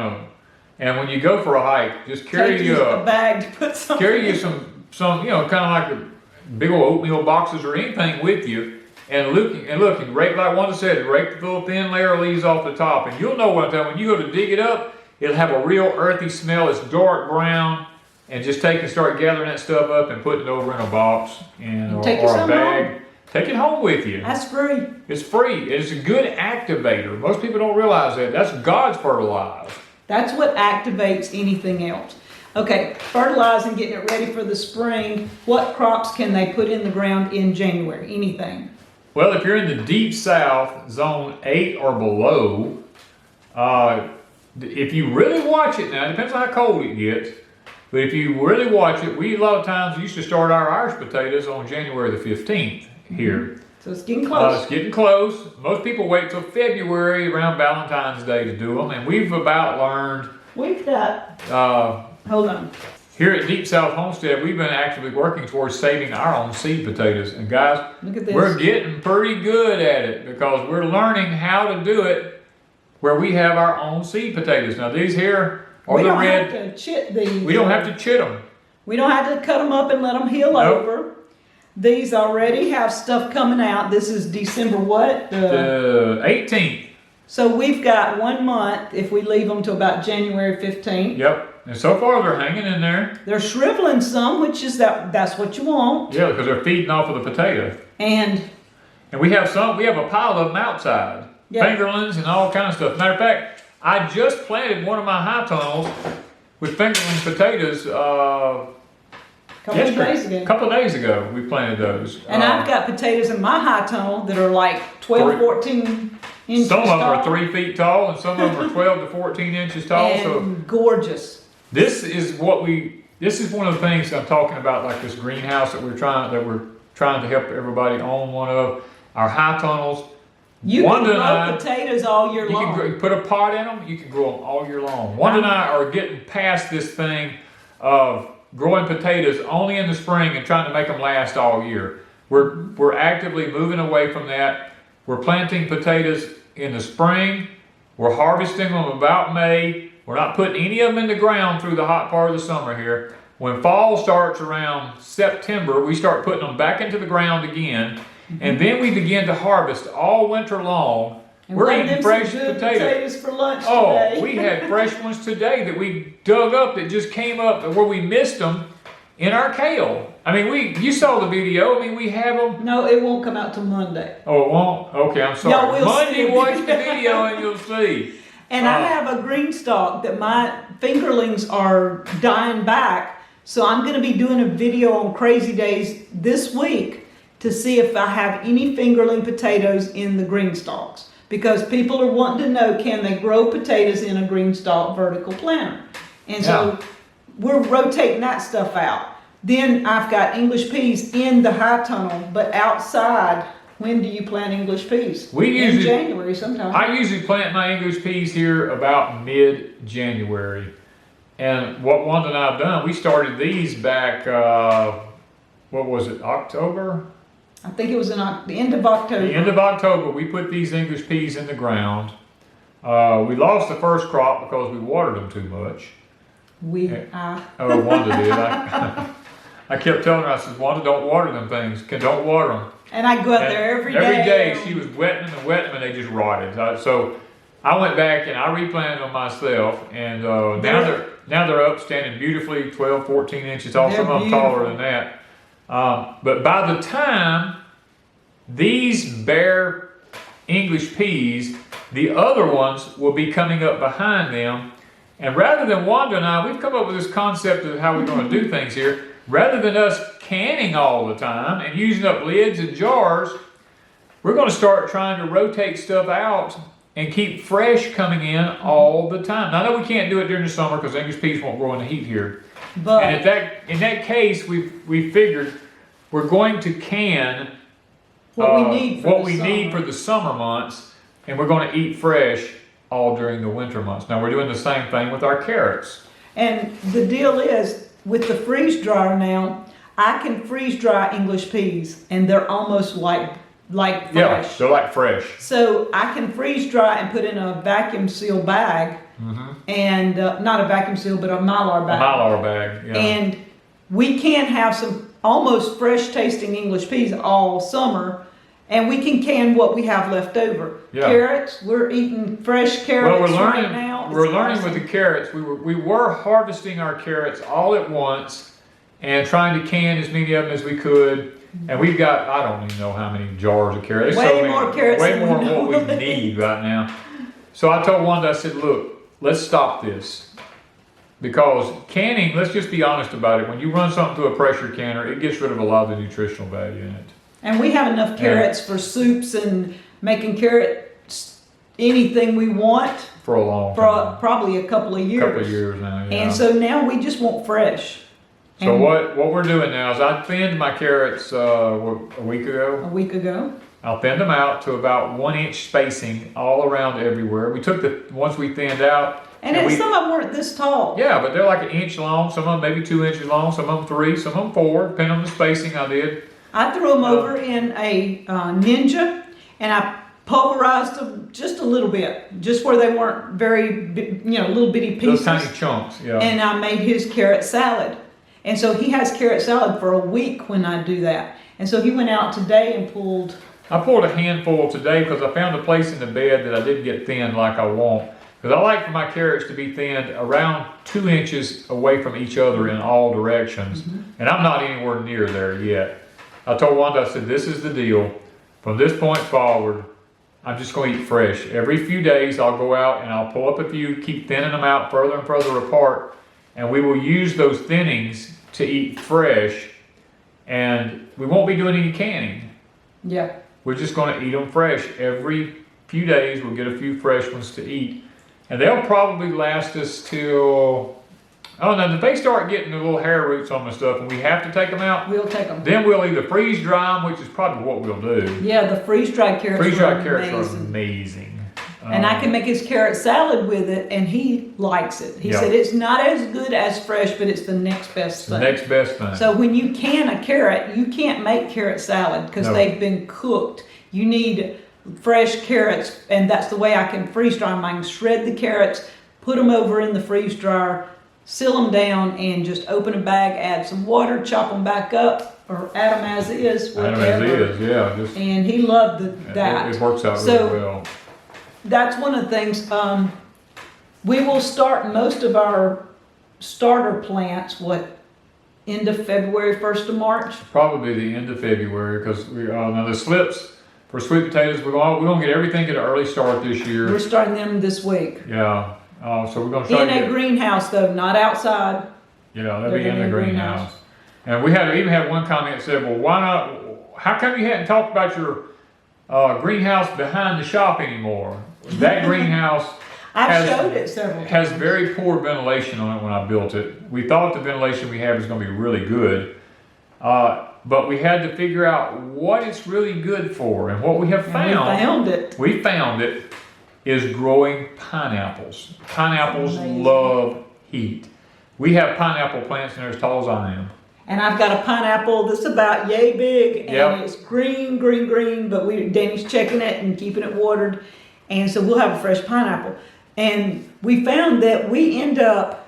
[SPEAKER 1] and when you go for a hike, just carry
[SPEAKER 2] a bag to put something.
[SPEAKER 1] Carry you some you know, kind of like big old oatmeal boxes or anything with you. And look, and rake, like Wanda said, rake the little thin layer of leaves off the top, and you'll know what I'm telling you. When you go to dig it up, it'll have a real earthy smell. It's dark brown, and just start gathering that stuff up and putting it over in a box or a bag.
[SPEAKER 2] Home.
[SPEAKER 1] Take it home with you.
[SPEAKER 2] That's free.
[SPEAKER 1] It's free. It's a good activator. Most people don't realize that. That's God's fertilizer.
[SPEAKER 2] That's what activates anything else. Okay, fertilizing, getting it ready for the spring. What crops can they put in the ground in January? Anything?
[SPEAKER 1] Well, if you're in the deep south, zone 8 or below, if you really watch it now, it depends on how cold it gets, but if you really watch it, we a lot of times used to start our Irish potatoes on January the 15th here.
[SPEAKER 2] So it's getting close.
[SPEAKER 1] It's getting close. Most people wait till February around Valentine's Day to do them, and we've about learned.
[SPEAKER 2] We've got, hold on.
[SPEAKER 1] Here at Deep South Homestead, we've been actively working towards saving our own seed potatoes. And guys,
[SPEAKER 2] look at this.
[SPEAKER 1] We're getting pretty good at it because we're learning how to do it where we have our own seed potatoes. Now these here are the red.
[SPEAKER 2] We don't have to chit these.
[SPEAKER 1] We don't have to chit them.
[SPEAKER 2] We don't have to cut them up and let them heal over. These already have stuff coming out. This is December what?
[SPEAKER 1] The 18th.
[SPEAKER 2] So we've got 1 month if we leave them to about January 15th.
[SPEAKER 1] Yep. And so far they're hanging in there.
[SPEAKER 2] They're shriveling some, which is that's what you want.
[SPEAKER 1] Yeah, because they're feeding off of the potato. And we have a pile of them outside. Fingerlings and all kinds of stuff. Matter of fact, I just planted one of my high tunnels with fingerling potatoes.
[SPEAKER 2] Couple of days ago.
[SPEAKER 1] A couple of days ago, we planted those.
[SPEAKER 2] And I've got potatoes in my high tunnel that are like 12, 14 inches
[SPEAKER 1] some of them
[SPEAKER 2] tall.
[SPEAKER 1] are 3 feet tall, and some of them are 12 to 14 inches tall.
[SPEAKER 2] And
[SPEAKER 1] so
[SPEAKER 2] gorgeous.
[SPEAKER 1] this is one of the things I'm talking about, like this greenhouse that we're trying to help everybody own one of. Our high tunnels.
[SPEAKER 2] You
[SPEAKER 1] Wanda
[SPEAKER 2] can
[SPEAKER 1] and I,
[SPEAKER 2] grow potatoes all year long.
[SPEAKER 1] You can put a pot in them. You can grow them all year long. Wanda and I are getting past this thing of growing potatoes only in the spring and trying to make them last all year. We're actively moving away from that. We're planting potatoes in the spring. We're harvesting them about May. We're not putting any of them in the ground through the hot part of the summer here. When fall starts around September, we start putting them back into the ground again. And then we begin to harvest all winter long.
[SPEAKER 2] And
[SPEAKER 1] we're
[SPEAKER 2] made
[SPEAKER 1] eating
[SPEAKER 2] them
[SPEAKER 1] fresh
[SPEAKER 2] some good
[SPEAKER 1] potatoes
[SPEAKER 2] for lunch
[SPEAKER 1] Oh,
[SPEAKER 2] today.
[SPEAKER 1] we had fresh ones today that we dug up that just came up where we missed them in our kale. I mean, you saw the video. I mean, we have them.
[SPEAKER 2] No, it won't come out till Monday.
[SPEAKER 1] Oh, it won't? Okay, I'm sorry.
[SPEAKER 2] Y'all will
[SPEAKER 1] Monday,
[SPEAKER 2] see.
[SPEAKER 1] watch the video and you'll see.
[SPEAKER 2] And I have a GreenStalk that my fingerlings are dying back. So I'm going to be doing a video on Crazy Days this week to see if I have any fingerling potatoes in the GreenStalks. Because people are wanting to know, can they grow potatoes in a GreenStalk vertical planter? And so we're rotating that stuff out. Then I've got English peas in the high tunnel, but outside. When do you plant English peas? In January sometime.
[SPEAKER 1] I usually plant my English peas here about mid-January. And what Wanda and I have done, we started these back, what was it, October?
[SPEAKER 2] I think it was in the end of October.
[SPEAKER 1] The end of October, we put these English peas in the ground. We lost the first crop because we watered them too much. Wanda did. I kept telling her, I said, Wanda, don't water them things. Don't water them.
[SPEAKER 2] And I go up there every day.
[SPEAKER 1] Every day she was wetting them and they just rotted. So I went back and I replanted them myself. And now they're up standing beautifully 12, 14 inches tall. Some of them taller than that. But by the time these bear English peas, the other ones will be coming up behind them. And rather than Wanda and I, we've come up with this concept of how we're going to do things here. Rather than us canning all the time and using up lids and jars, we're going to start trying to rotate stuff out and keep fresh coming in all the time. Now, I know we can't do it during the summer because English peas won't grow in the heat here.
[SPEAKER 2] But
[SPEAKER 1] And in that case, we figured we're going to can
[SPEAKER 2] what we
[SPEAKER 1] need for the summer months, and we're going to eat fresh all during the winter months. Now we're doing the same thing with our carrots.
[SPEAKER 2] And the deal is, with the freeze dryer now, I can freeze dry English peas, and they're almost like fresh.
[SPEAKER 1] Yeah, they're like fresh.
[SPEAKER 2] So I can freeze dry and put in a vacuum seal bag, and not a vacuum seal, but a Mylar bag.
[SPEAKER 1] A Mylar bag, yeah.
[SPEAKER 2] And we can have some almost fresh tasting English peas all summer, and we can can what we have left over.
[SPEAKER 1] Yeah.
[SPEAKER 2] Carrots, we're eating fresh carrots right now.
[SPEAKER 1] We're learning with the carrots. We were harvesting our carrots all at once and trying to can as many of them as we could. And we've got, I don't even know how many jars of carrots.
[SPEAKER 2] Way more carrots
[SPEAKER 1] way
[SPEAKER 2] than
[SPEAKER 1] more
[SPEAKER 2] we
[SPEAKER 1] than
[SPEAKER 2] know.
[SPEAKER 1] what we need right now. So I told Wanda, I said, look, let's stop this. Because canning, let's just be honest about it. When you run something through a pressure canner, it gets rid of a lot of the nutritional value in it.
[SPEAKER 2] And we have enough carrots for soups and making carrots anything we want
[SPEAKER 1] For a long
[SPEAKER 2] for
[SPEAKER 1] time.
[SPEAKER 2] probably a couple of years.
[SPEAKER 1] Couple of years now, yeah.
[SPEAKER 2] And so now we just want fresh.
[SPEAKER 1] So
[SPEAKER 2] And
[SPEAKER 1] what we're doing now is I thinned my carrots a week ago.
[SPEAKER 2] a week ago.
[SPEAKER 1] I thinned them out to about 1 inch spacing all around everywhere. We took the ones we thinned out.
[SPEAKER 2] And then some of them weren't this tall.
[SPEAKER 1] Yeah, but they're like 1 inch long. Some of them maybe 2 inches long. Some of them 3. Some of them 4, depending on the spacing I did.
[SPEAKER 2] I threw them over in a Ninja, and I pulverized them just a little bit, just where they weren't very, little bitty pieces.
[SPEAKER 1] Those tiny chunks, yeah.
[SPEAKER 2] And I made his carrot salad. And so he has carrot salad for a week when I do that. And so he went out today and pulled.
[SPEAKER 1] I pulled a handful today because I found a place in the bed that I didn't get thinned like I want. Because I like for my carrots to be thinned around 2 inches away from each other in all directions. And I'm not anywhere near there yet. I told Wanda, I said, this is the deal. From this point forward, I'm just going to eat fresh. Every few days, I'll go out and I'll pull up a few, keep thinning them out further and further apart. and we will use those thinnings to eat fresh, and we won't be doing any canning.
[SPEAKER 2] Yeah.
[SPEAKER 1] We're just going to eat them fresh. Every few days we'll get a few fresh ones to eat, and they'll probably last us till, I don't know, if they start getting the little hair roots on the stuff and we have to take them out,
[SPEAKER 2] We'll take them.
[SPEAKER 1] then we'll either freeze dry them, which is probably what we'll do.
[SPEAKER 2] Yeah, the freeze-dried carrots
[SPEAKER 1] Freeze-dried
[SPEAKER 2] are
[SPEAKER 1] carrots
[SPEAKER 2] amazing.
[SPEAKER 1] are amazing.
[SPEAKER 2] And I can make his carrot salad with it, and he likes it. He
[SPEAKER 1] Yeah.
[SPEAKER 2] said it's not as good as fresh, but it's the next best
[SPEAKER 1] the
[SPEAKER 2] thing.
[SPEAKER 1] next best thing.
[SPEAKER 2] So when you can a carrot, you can't make carrot salad because
[SPEAKER 1] No.
[SPEAKER 2] they've been cooked. You need fresh carrots, and that's the way I can freeze dry them. I can shred the carrots, put them over in the freeze dryer, seal them down, and just open a bag, add some water, chop them back up, or add them as is, whatever.
[SPEAKER 1] As is, yeah. Just,
[SPEAKER 2] And he loved that.
[SPEAKER 1] It works out
[SPEAKER 2] So-
[SPEAKER 1] really well.
[SPEAKER 2] That's one of the things. We will start most of our starter plants, end of February, 1st of March?
[SPEAKER 1] Probably the end of February, because now the slips for sweet potatoes, we're gonna get everything at an early start this year.
[SPEAKER 2] We're starting them this week.
[SPEAKER 1] Yeah. So we're gonna try
[SPEAKER 2] In
[SPEAKER 1] to
[SPEAKER 2] a
[SPEAKER 1] get,
[SPEAKER 2] greenhouse though, not outside.
[SPEAKER 1] yeah, they'll
[SPEAKER 2] they're
[SPEAKER 1] be in
[SPEAKER 2] gonna
[SPEAKER 1] the
[SPEAKER 2] be in a
[SPEAKER 1] greenhouse. And we even had one comment that said, well, why not? How come you hadn't talked about your greenhouse behind the shop anymore? That greenhouse
[SPEAKER 2] I've showed it several times.
[SPEAKER 1] has very poor ventilation on it when I built it. We thought the ventilation we had was going to be really good, but we had to figure out what it's really good for. And what we have
[SPEAKER 2] And
[SPEAKER 1] we found it is growing pineapples. Pineapples
[SPEAKER 2] Amazing.
[SPEAKER 1] love heat. We have pineapple plants in there as tall as I am.
[SPEAKER 2] And I've got a pineapple that's about yay big, and
[SPEAKER 1] Yep.
[SPEAKER 2] it's green, but Danny's checking it and keeping it watered, and so we'll have a fresh pineapple. And we found that we end up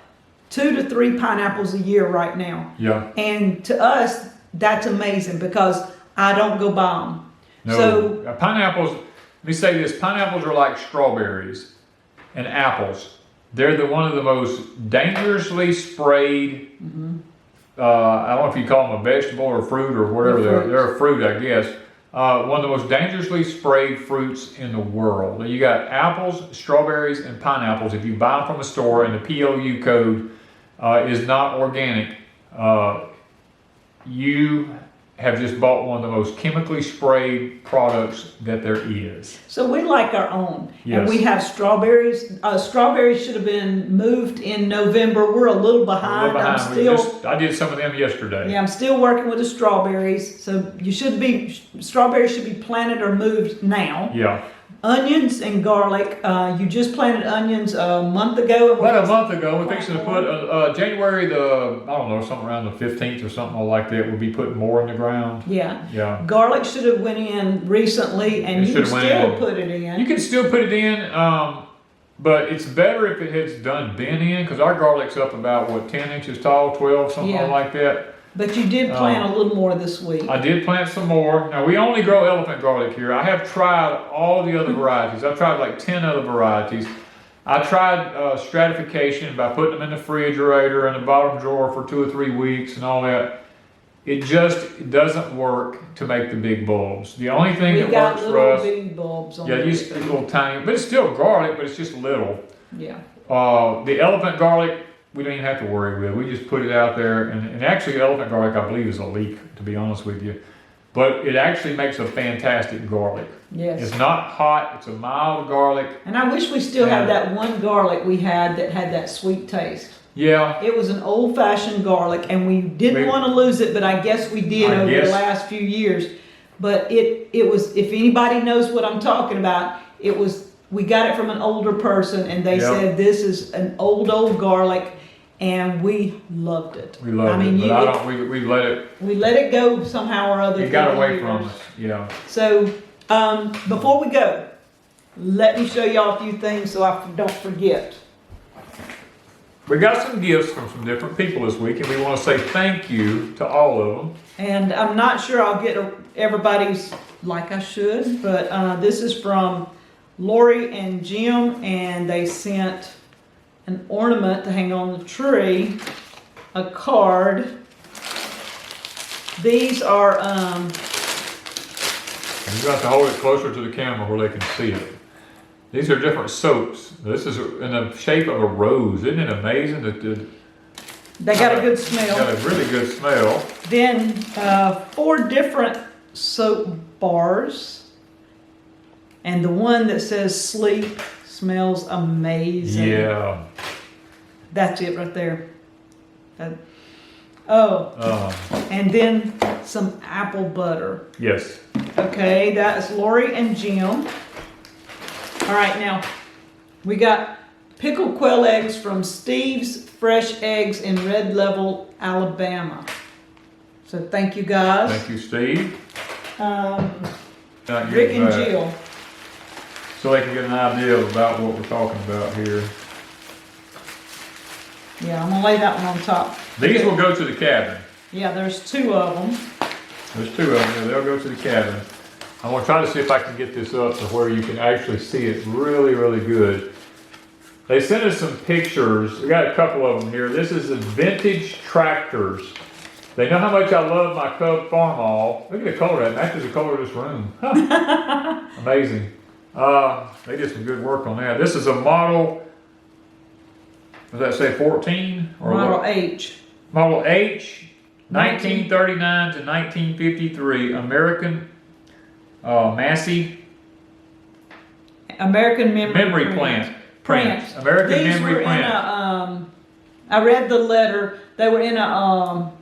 [SPEAKER 2] 2 to 3 pineapples a year right now.
[SPEAKER 1] Yeah.
[SPEAKER 2] And to us, that's amazing because I don't go buy them.
[SPEAKER 1] No,
[SPEAKER 2] So
[SPEAKER 1] pineapples, let me say this, pineapples are like strawberries and apples. They're one of the most dangerously sprayed, I don't know if you call them a vegetable or fruit or whatever, they're a fruit, I guess. One of the most dangerously sprayed fruits in the world. You got apples, strawberries, and pineapples. If you buy them from a store and the POU code is not organic, you have just bought one of the most chemically sprayed products that there is.
[SPEAKER 2] So we like our own.
[SPEAKER 1] Yes.
[SPEAKER 2] And we have strawberries. Strawberries should have been moved in November. We're a little behind.
[SPEAKER 1] I did some of them yesterday.
[SPEAKER 2] I'm still working with the strawberries. So strawberries should be planted or moved now.
[SPEAKER 1] Yeah.
[SPEAKER 2] Onions and garlic. You just planted onions a month ago. And
[SPEAKER 1] About a month ago, we're fixing to put January something around the 15th or something like that. We'll be putting more in the ground.
[SPEAKER 2] Yeah.
[SPEAKER 1] Yeah.
[SPEAKER 2] Garlic should have went in recently, and you can still put it in.
[SPEAKER 1] You can still put it in, but it's better if it has done been in, because our garlic's up about 10 inches tall, 12, something like that.
[SPEAKER 2] But you did plant a little more this week.
[SPEAKER 1] I did plant some more. Now, we only grow elephant garlic here. I have tried all the other varieties. I've tried like 10 other varieties. I tried stratification by putting them in the refrigerator in the bottom drawer for 2 or 3 weeks and all that. It just doesn't work to make the big bulbs. The only thing that works for us,
[SPEAKER 2] bitty bulbs on
[SPEAKER 1] just little tiny, but it's still garlic, but it's just little.
[SPEAKER 2] Yeah.
[SPEAKER 1] The elephant garlic, we don't even have to worry with. We just put it out there, and actually elephant garlic, I believe, is a leek, to be honest with you. But it actually makes a fantastic garlic.
[SPEAKER 2] Yes.
[SPEAKER 1] It's not hot, it's a mild garlic.
[SPEAKER 2] And I wish we still had that one garlic we had that had that sweet taste.
[SPEAKER 1] Yeah.
[SPEAKER 2] It was an old-fashioned garlic, and we didn't want to lose it, but I guess we did over the last few years. But it was, if anybody knows what I'm talking about, we got it from an older person, and they said this is an old garlic, and we loved it.
[SPEAKER 1] We loved it, but we let it.
[SPEAKER 2] We let it go somehow or other.
[SPEAKER 1] It got away from us, yeah.
[SPEAKER 2] So, before we go, let me show y'all a few things so I don't forget.
[SPEAKER 1] We got some gifts from some different people this week, and we want to say thank you to all of them.
[SPEAKER 2] And I'm not sure I'll get everybody's like I should, but this is from Lori and Jim, and they sent an ornament to hang on the tree, a card. These are,
[SPEAKER 1] You got to hold it closer to the camera where they can see it. These are different soaps. This is in the shape of a rose. Isn't it amazing?
[SPEAKER 2] They got a good smell.
[SPEAKER 1] Got a really good smell.
[SPEAKER 2] Then 4 different soap bars. And the one that says sleep smells amazing.
[SPEAKER 1] Yeah.
[SPEAKER 2] That's it right there. And then some apple butter.
[SPEAKER 1] Yes.
[SPEAKER 2] Okay, that is Lori and Jim. All right, now we got pickled quail eggs from Steve's Fresh Eggs in Red Level, Alabama. So thank you guys.
[SPEAKER 1] Thank you, Steve.
[SPEAKER 2] Rick and Jill.
[SPEAKER 1] So they can get an idea about what we're talking about here.
[SPEAKER 2] Yeah, I'm gonna lay that one on top.
[SPEAKER 1] These will go to the cabin.
[SPEAKER 2] Yeah, there's 2 of them.
[SPEAKER 1] There's 2 of them. They'll go to the cabin. I'm gonna try to see if I can get this up to where you can actually see it really, really good. They sent us some pictures. We got a couple of them here. This is the vintage tractors. They know how much I love my Cub Farmall. Look at the color of that. Matches the color of this room. Huh. Amazing. They did some good work on that. This is a model, does that say 14? Or
[SPEAKER 2] Model
[SPEAKER 1] what?
[SPEAKER 2] H.
[SPEAKER 1] Model H, 1939 to 1953, American Massey
[SPEAKER 2] American
[SPEAKER 1] Memory
[SPEAKER 2] Plant.
[SPEAKER 1] Prints. American
[SPEAKER 2] These
[SPEAKER 1] Memory
[SPEAKER 2] were
[SPEAKER 1] Plant.
[SPEAKER 2] in a, I read the letter. They were in a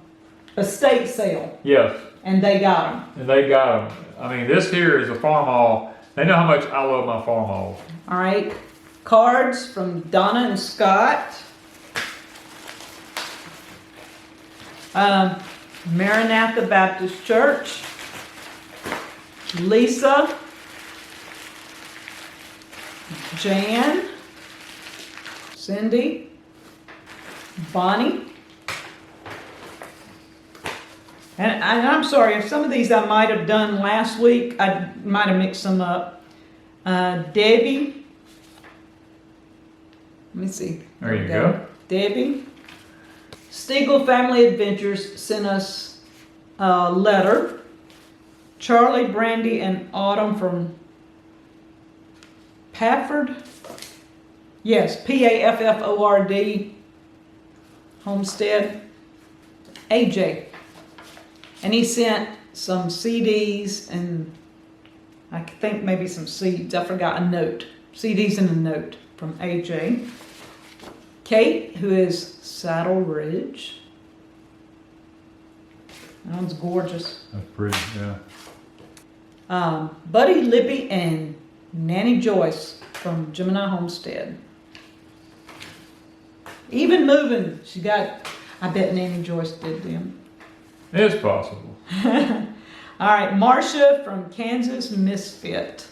[SPEAKER 2] estate sale,
[SPEAKER 1] Yes,
[SPEAKER 2] and they got them.
[SPEAKER 1] and they got them. I mean, this here is a Farmall. They know how much I love my Farmalls.
[SPEAKER 2] All right, cards from Donna and Scott. Maranatha Baptist Church. Lisa. Jan. Cindy. Bonnie. And I'm sorry, if some of these I might have done last week, I might have mixed them up. Debbie. Let me see.
[SPEAKER 1] There you go.
[SPEAKER 2] Debbie. Stiegel Family Adventures sent us a letter. Charlie, Brandy, and Autumn from Pafford. Yes, Pafford. Homestead. AJ. And he sent some CDs and I think maybe some seeds. I forgot a note. CDs and a note from AJ. Kate, who is Saddle Ridge. That one's gorgeous.
[SPEAKER 1] That's pretty, yeah.
[SPEAKER 2] Buddy, Libby, and Nanny Joyce from Gemini Homestead. Even moving, she got, I bet Nanny Joyce did them.
[SPEAKER 1] It's possible.
[SPEAKER 2] All right, Marcia from Kansas Misfit.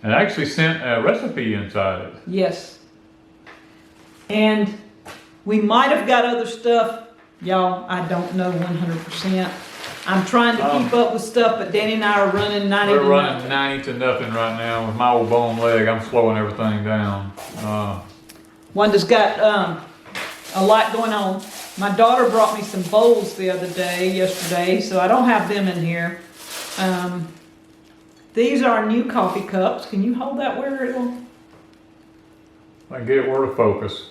[SPEAKER 1] And I actually sent a recipe inside it.
[SPEAKER 2] Yes. And we might have got other stuff. Y'all, I don't know 100%. I'm trying to keep up with stuff, but Danny and I are running 90 to
[SPEAKER 1] We're running
[SPEAKER 2] nothing.
[SPEAKER 1] 90 to nothing right now. With my old bone leg, I'm slowing everything down.
[SPEAKER 2] Wanda's got a lot going on. My daughter brought me some bowls yesterday, so I don't have them in here. These are new coffee cups. Can you hold that where it'll...
[SPEAKER 1] I can get it where to focus.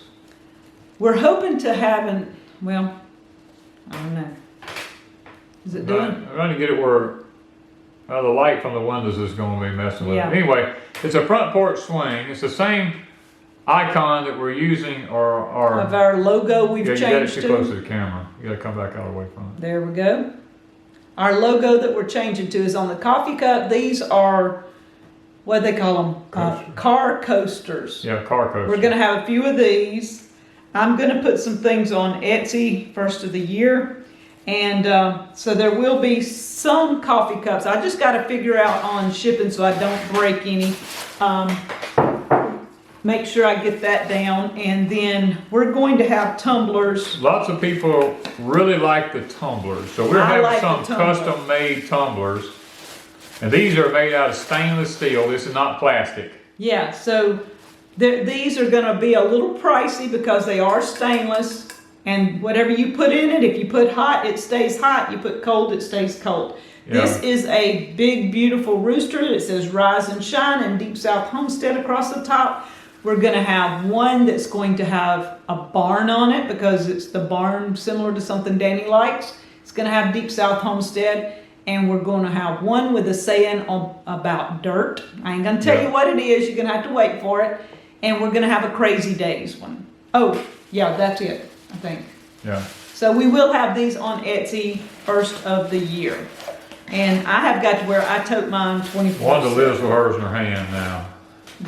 [SPEAKER 2] We're hoping to have well, I don't know. Is it doing?
[SPEAKER 1] I'm trying to get it where the light from the windows is going to be messing with
[SPEAKER 2] Yeah.
[SPEAKER 1] it. Anyway, it's a front porch swing. It's the same icon that we're using or
[SPEAKER 2] Of our logo we've
[SPEAKER 1] yeah, you got it
[SPEAKER 2] changed
[SPEAKER 1] too
[SPEAKER 2] to.
[SPEAKER 1] close to the camera. You got to come back all the way from it.
[SPEAKER 2] There we go. Our logo that we're changing to is on the coffee cup. These are, what do they call them?
[SPEAKER 1] Coasters.
[SPEAKER 2] Car coasters.
[SPEAKER 1] Yeah, car coaster.
[SPEAKER 2] We're going to have a few of these. I'm going to put some things on Etsy first of the year. And so there will be some coffee cups. I just got to figure out on shipping so I don't break any. Make sure I get that down. And then we're going to have tumblers.
[SPEAKER 1] Lots of people really like the tumblers. So we're
[SPEAKER 2] I
[SPEAKER 1] having
[SPEAKER 2] like
[SPEAKER 1] some
[SPEAKER 2] the tumbler.
[SPEAKER 1] custom made tumblers. And these are made out of stainless steel. This is not plastic.
[SPEAKER 2] Yeah, so these are going to be a little pricey because they are stainless. And whatever you put in it, if you put hot, it stays hot. You put cold, it stays cold.
[SPEAKER 1] Yeah.
[SPEAKER 2] This is a big, beautiful rooster. It says Rise and Shine and Deep South Homestead across the top. We're going to have one that's going to have a barn on it because it's the barn similar to something Danny likes. It's going to have Deep South Homestead. And we're going to have one with a saying about dirt. I ain't going to tell you what it is. You're going to have to wait for it. And we're going to have a Crazy Daze one. Oh, yeah, that's it, I think.
[SPEAKER 1] Yeah.
[SPEAKER 2] So we will have these on Etsy first of the year. And I have got to where I tote mine 24/7.
[SPEAKER 1] Wanda lives with hers in her hand now.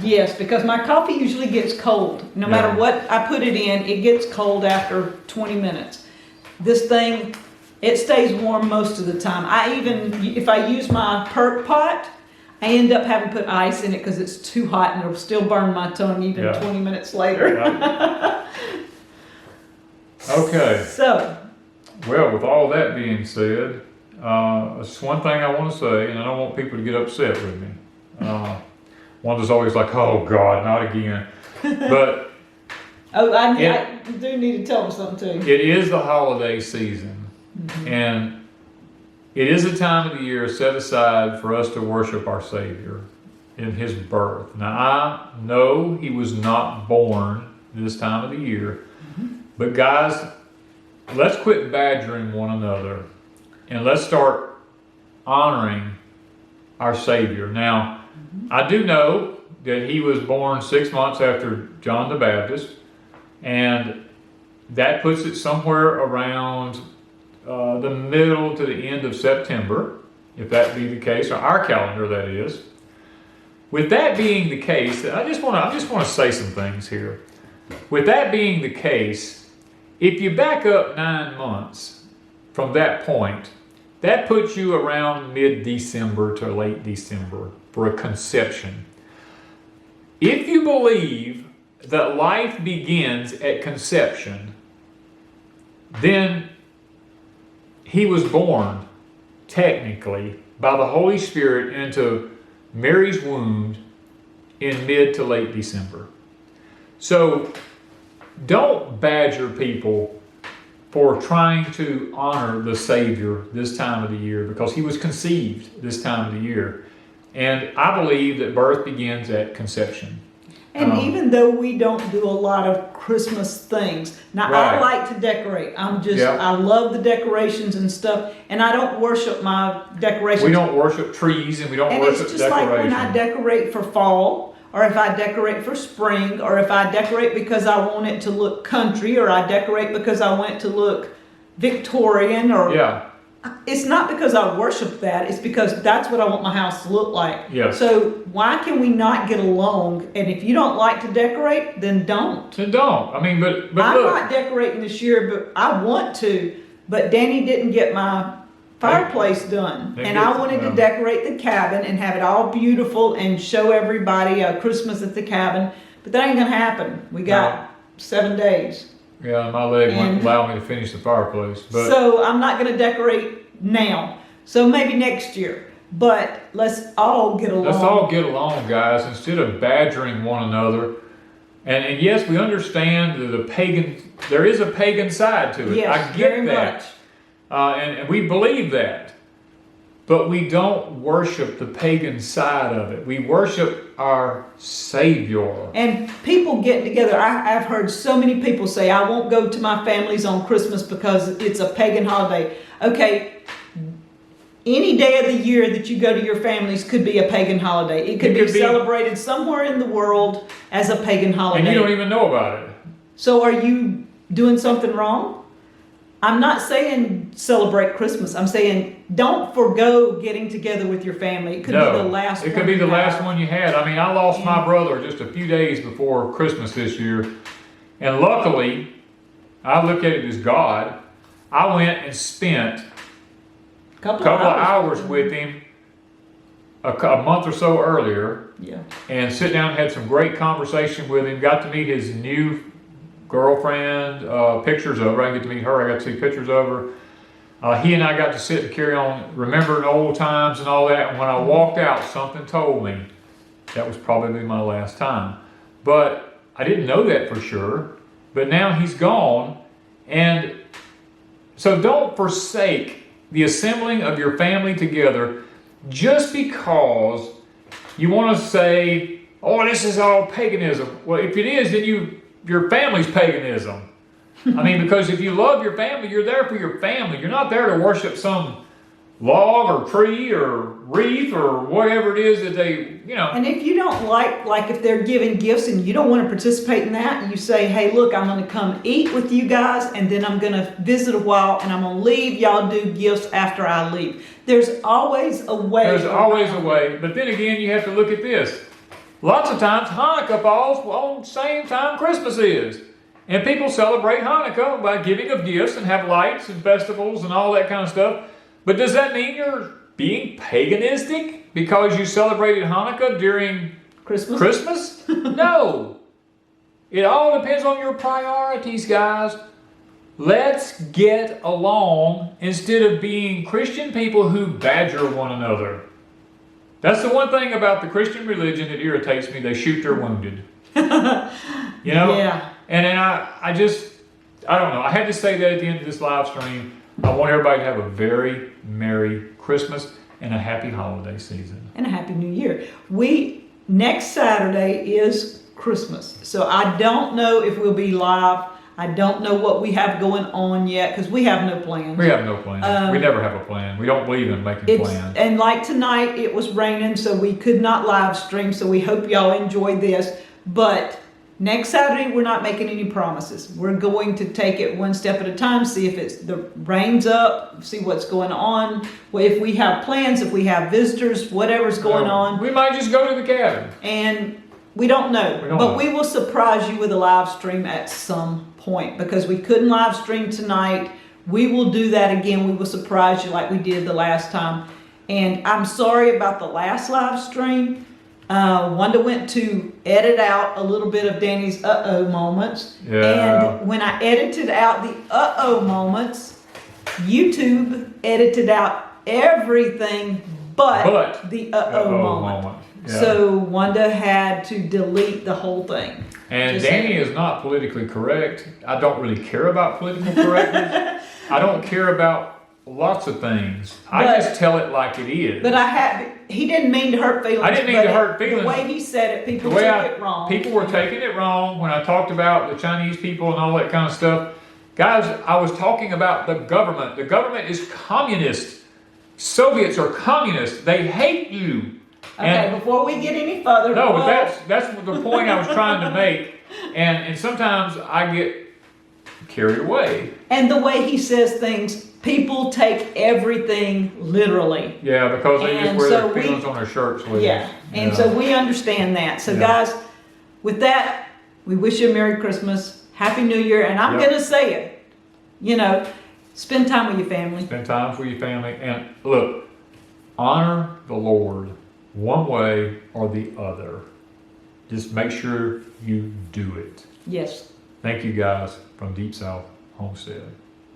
[SPEAKER 2] Yes, because my coffee usually gets cold. No matter what I put it in, it gets cold after 20 minutes. This thing, it stays warm most of the time. If I use my perk pot, I end up having to put ice in it because it's too hot and it'll still burn my tongue even 20 minutes later.
[SPEAKER 1] Yeah. Okay.
[SPEAKER 2] So.
[SPEAKER 1] Well, with all that being said, it's one thing I want to say, and I don't want people to get upset with me. Wanda's always like, oh God, not again. But
[SPEAKER 2] I do need to tell them something too.
[SPEAKER 1] It is the holiday season. And it is a time of the year set aside for us to worship our Savior in His birth. Now, I know He was not born this time of the year, but guys, let's quit badgering one another and let's start honoring our Savior. Now, I do know that He was born 6 months after John the Baptist, and that puts it somewhere around the middle to the end of September, if that be the case, or our calendar, that is. With that being the case, I just want to say some things here. With that being the case, if you back up 9 months from that point, that puts you around mid-December to late December for a conception. If you believe that life begins at conception, then He was born, technically, by the Holy Spirit into Mary's womb in mid to late December. So don't badger people for trying to honor the Savior this time of the year, because He was conceived this time of the year. And I believe that birth begins at conception.
[SPEAKER 2] And even though we don't do a lot of Christmas things, now I like to decorate. I love the decorations and stuff, and I don't worship my decorations.
[SPEAKER 1] We don't worship trees, and we don't worship decorations. And it's just like when I decorate
[SPEAKER 2] for fall, or if I decorate for spring, or if I decorate because I want it to look country, or I decorate because I want it to look Victorian, or it's not because I worship that, it's because that's what I want my house to look like.
[SPEAKER 1] Yes.
[SPEAKER 2] So why can we not get along? And if you don't like to decorate, then don't.
[SPEAKER 1] Then don't. I mean, but
[SPEAKER 2] I'm
[SPEAKER 1] look,
[SPEAKER 2] not decorating this year, but I want to. But Danny didn't get my fireplace done. And I wanted to decorate the cabin and have it all beautiful and show everybody Christmas at the cabin. But that ain't going to happen. We got 7 days.
[SPEAKER 1] Yeah, my leg wouldn't allow me to finish the fireplace. But
[SPEAKER 2] so I'm not going to decorate now. So maybe next year. But let's all get along.
[SPEAKER 1] Let's all get along, guys, instead of badgering one another. And yes, we understand that there is a pagan side to it.
[SPEAKER 2] Yes,
[SPEAKER 1] I get
[SPEAKER 2] very
[SPEAKER 1] that.
[SPEAKER 2] much.
[SPEAKER 1] And we believe that. But we don't worship the pagan side of it. We worship our Savior.
[SPEAKER 2] And people get together. I've heard so many people say, I won't go to my family's on Christmas because it's a pagan holiday. Okay, any day of the year that you go to your family's could be a pagan holiday. It could be celebrated somewhere in the world as a pagan holiday.
[SPEAKER 1] And you don't even know about it.
[SPEAKER 2] So are you doing something wrong? I'm not saying celebrate Christmas. I'm saying don't forgo getting together with your family. It could be the last one.
[SPEAKER 1] It could be the last one you had. I mean, I lost my brother just a few days before Christmas this year. And luckily, I look at it as God. I went and spent a couple of hours with him a month or so earlier.
[SPEAKER 2] Yeah.
[SPEAKER 1] And sit down and had some great conversation with him. Got to meet his new girlfriend, pictures of her. I didn't get to meet her. I got to see pictures of her. He and I got to sit and carry on, remembering old times and all that. And when I walked out, something told me that was probably my last time. But I didn't know that for sure. But now he's gone. And so don't forsake the assembling of your family together just because you want to say oh, this is all paganism. Well, if it is, then your family's paganism. I mean, because if you love your family, you're there for your family. You're not there to worship some log or tree or wreath or whatever it is that they, you know.
[SPEAKER 2] And if you don't like if they're giving gifts and you don't want to participate in that, you say, hey, look, I'm going to come eat with you guys and then I'm going to visit a while and I'm going to leave. Y'all do gifts after I leave. There's always a way.
[SPEAKER 1] There's always a way. But then again, you have to look at this. Lots of times Hanukkah falls on the same time Christmas is. And people celebrate Hanukkah by giving of gifts and have lights and festivals and all that kind of stuff. But does that mean you're being paganistic because you celebrated Hanukkah during Christmas? No. It all depends on your priorities, guys. Let's get along instead of being Christian people who badger one another. That's the one thing about the Christian religion that irritates me. They shoot their wounded. You know?
[SPEAKER 2] Yeah.
[SPEAKER 1] And then I don't know. I had to say that at the end of this live stream. I want everybody to have a very Merry Christmas and a happy holiday season.
[SPEAKER 2] And a Happy New Year. Next Saturday is Christmas. So I don't know if we'll be live. I don't know what we have going on yet because we have no plans.
[SPEAKER 1] We have no plan. We never have a plan. We don't believe in making plans.
[SPEAKER 2] And like tonight, it was raining, so we could not live stream. So we hope y'all enjoyed this. But next Saturday, we're not making any promises. We're going to take it one step at a time, see if the rain's up, see what's going on. If we have plans, if we have visitors, whatever's going on.
[SPEAKER 1] We might just go to the cabin.
[SPEAKER 2] And we don't know. We will surprise you with a live stream at some point because we couldn't live stream tonight. We will do that again. We will surprise you like we did the last time. And I'm sorry about the last live stream. Wanda went to edit out a little bit of Danny's uh-oh moments.
[SPEAKER 1] Yeah.
[SPEAKER 2] And when I edited out the uh-oh moments, YouTube edited out everything but the uh-oh moment.
[SPEAKER 1] Yeah.
[SPEAKER 2] So Wanda had to delete the whole thing.
[SPEAKER 1] And Danny is not politically correct. I don't really care about political correctness. I don't care about lots of things. I just tell it like it is.
[SPEAKER 2] But he didn't mean to hurt feelings.
[SPEAKER 1] I didn't mean to hurt feelings.
[SPEAKER 2] The way he said it, people took it wrong.
[SPEAKER 1] People were taking it wrong when I talked about the Chinese people and all that kind of stuff. Guys, I was talking about the government. The government is communist. Soviets are communists. They hate you.
[SPEAKER 2] Okay, before we get any further.
[SPEAKER 1] No, but that's the point I was trying to make. And sometimes I get carried away.
[SPEAKER 2] And the way he says things, people take everything literally.
[SPEAKER 1] Yeah, because they just wear their feelings on their shirt sleeves.
[SPEAKER 2] Yeah, and so we understand that. So guys, with that, we wish you a Merry Christmas, Happy New Year, and I'm going to say it, spend time with your family.
[SPEAKER 1] Spend time with your family. And look, honor the Lord one way or the other. Just make sure you do it.
[SPEAKER 2] Yes.
[SPEAKER 1] Thank you guys from Deep South Homestead.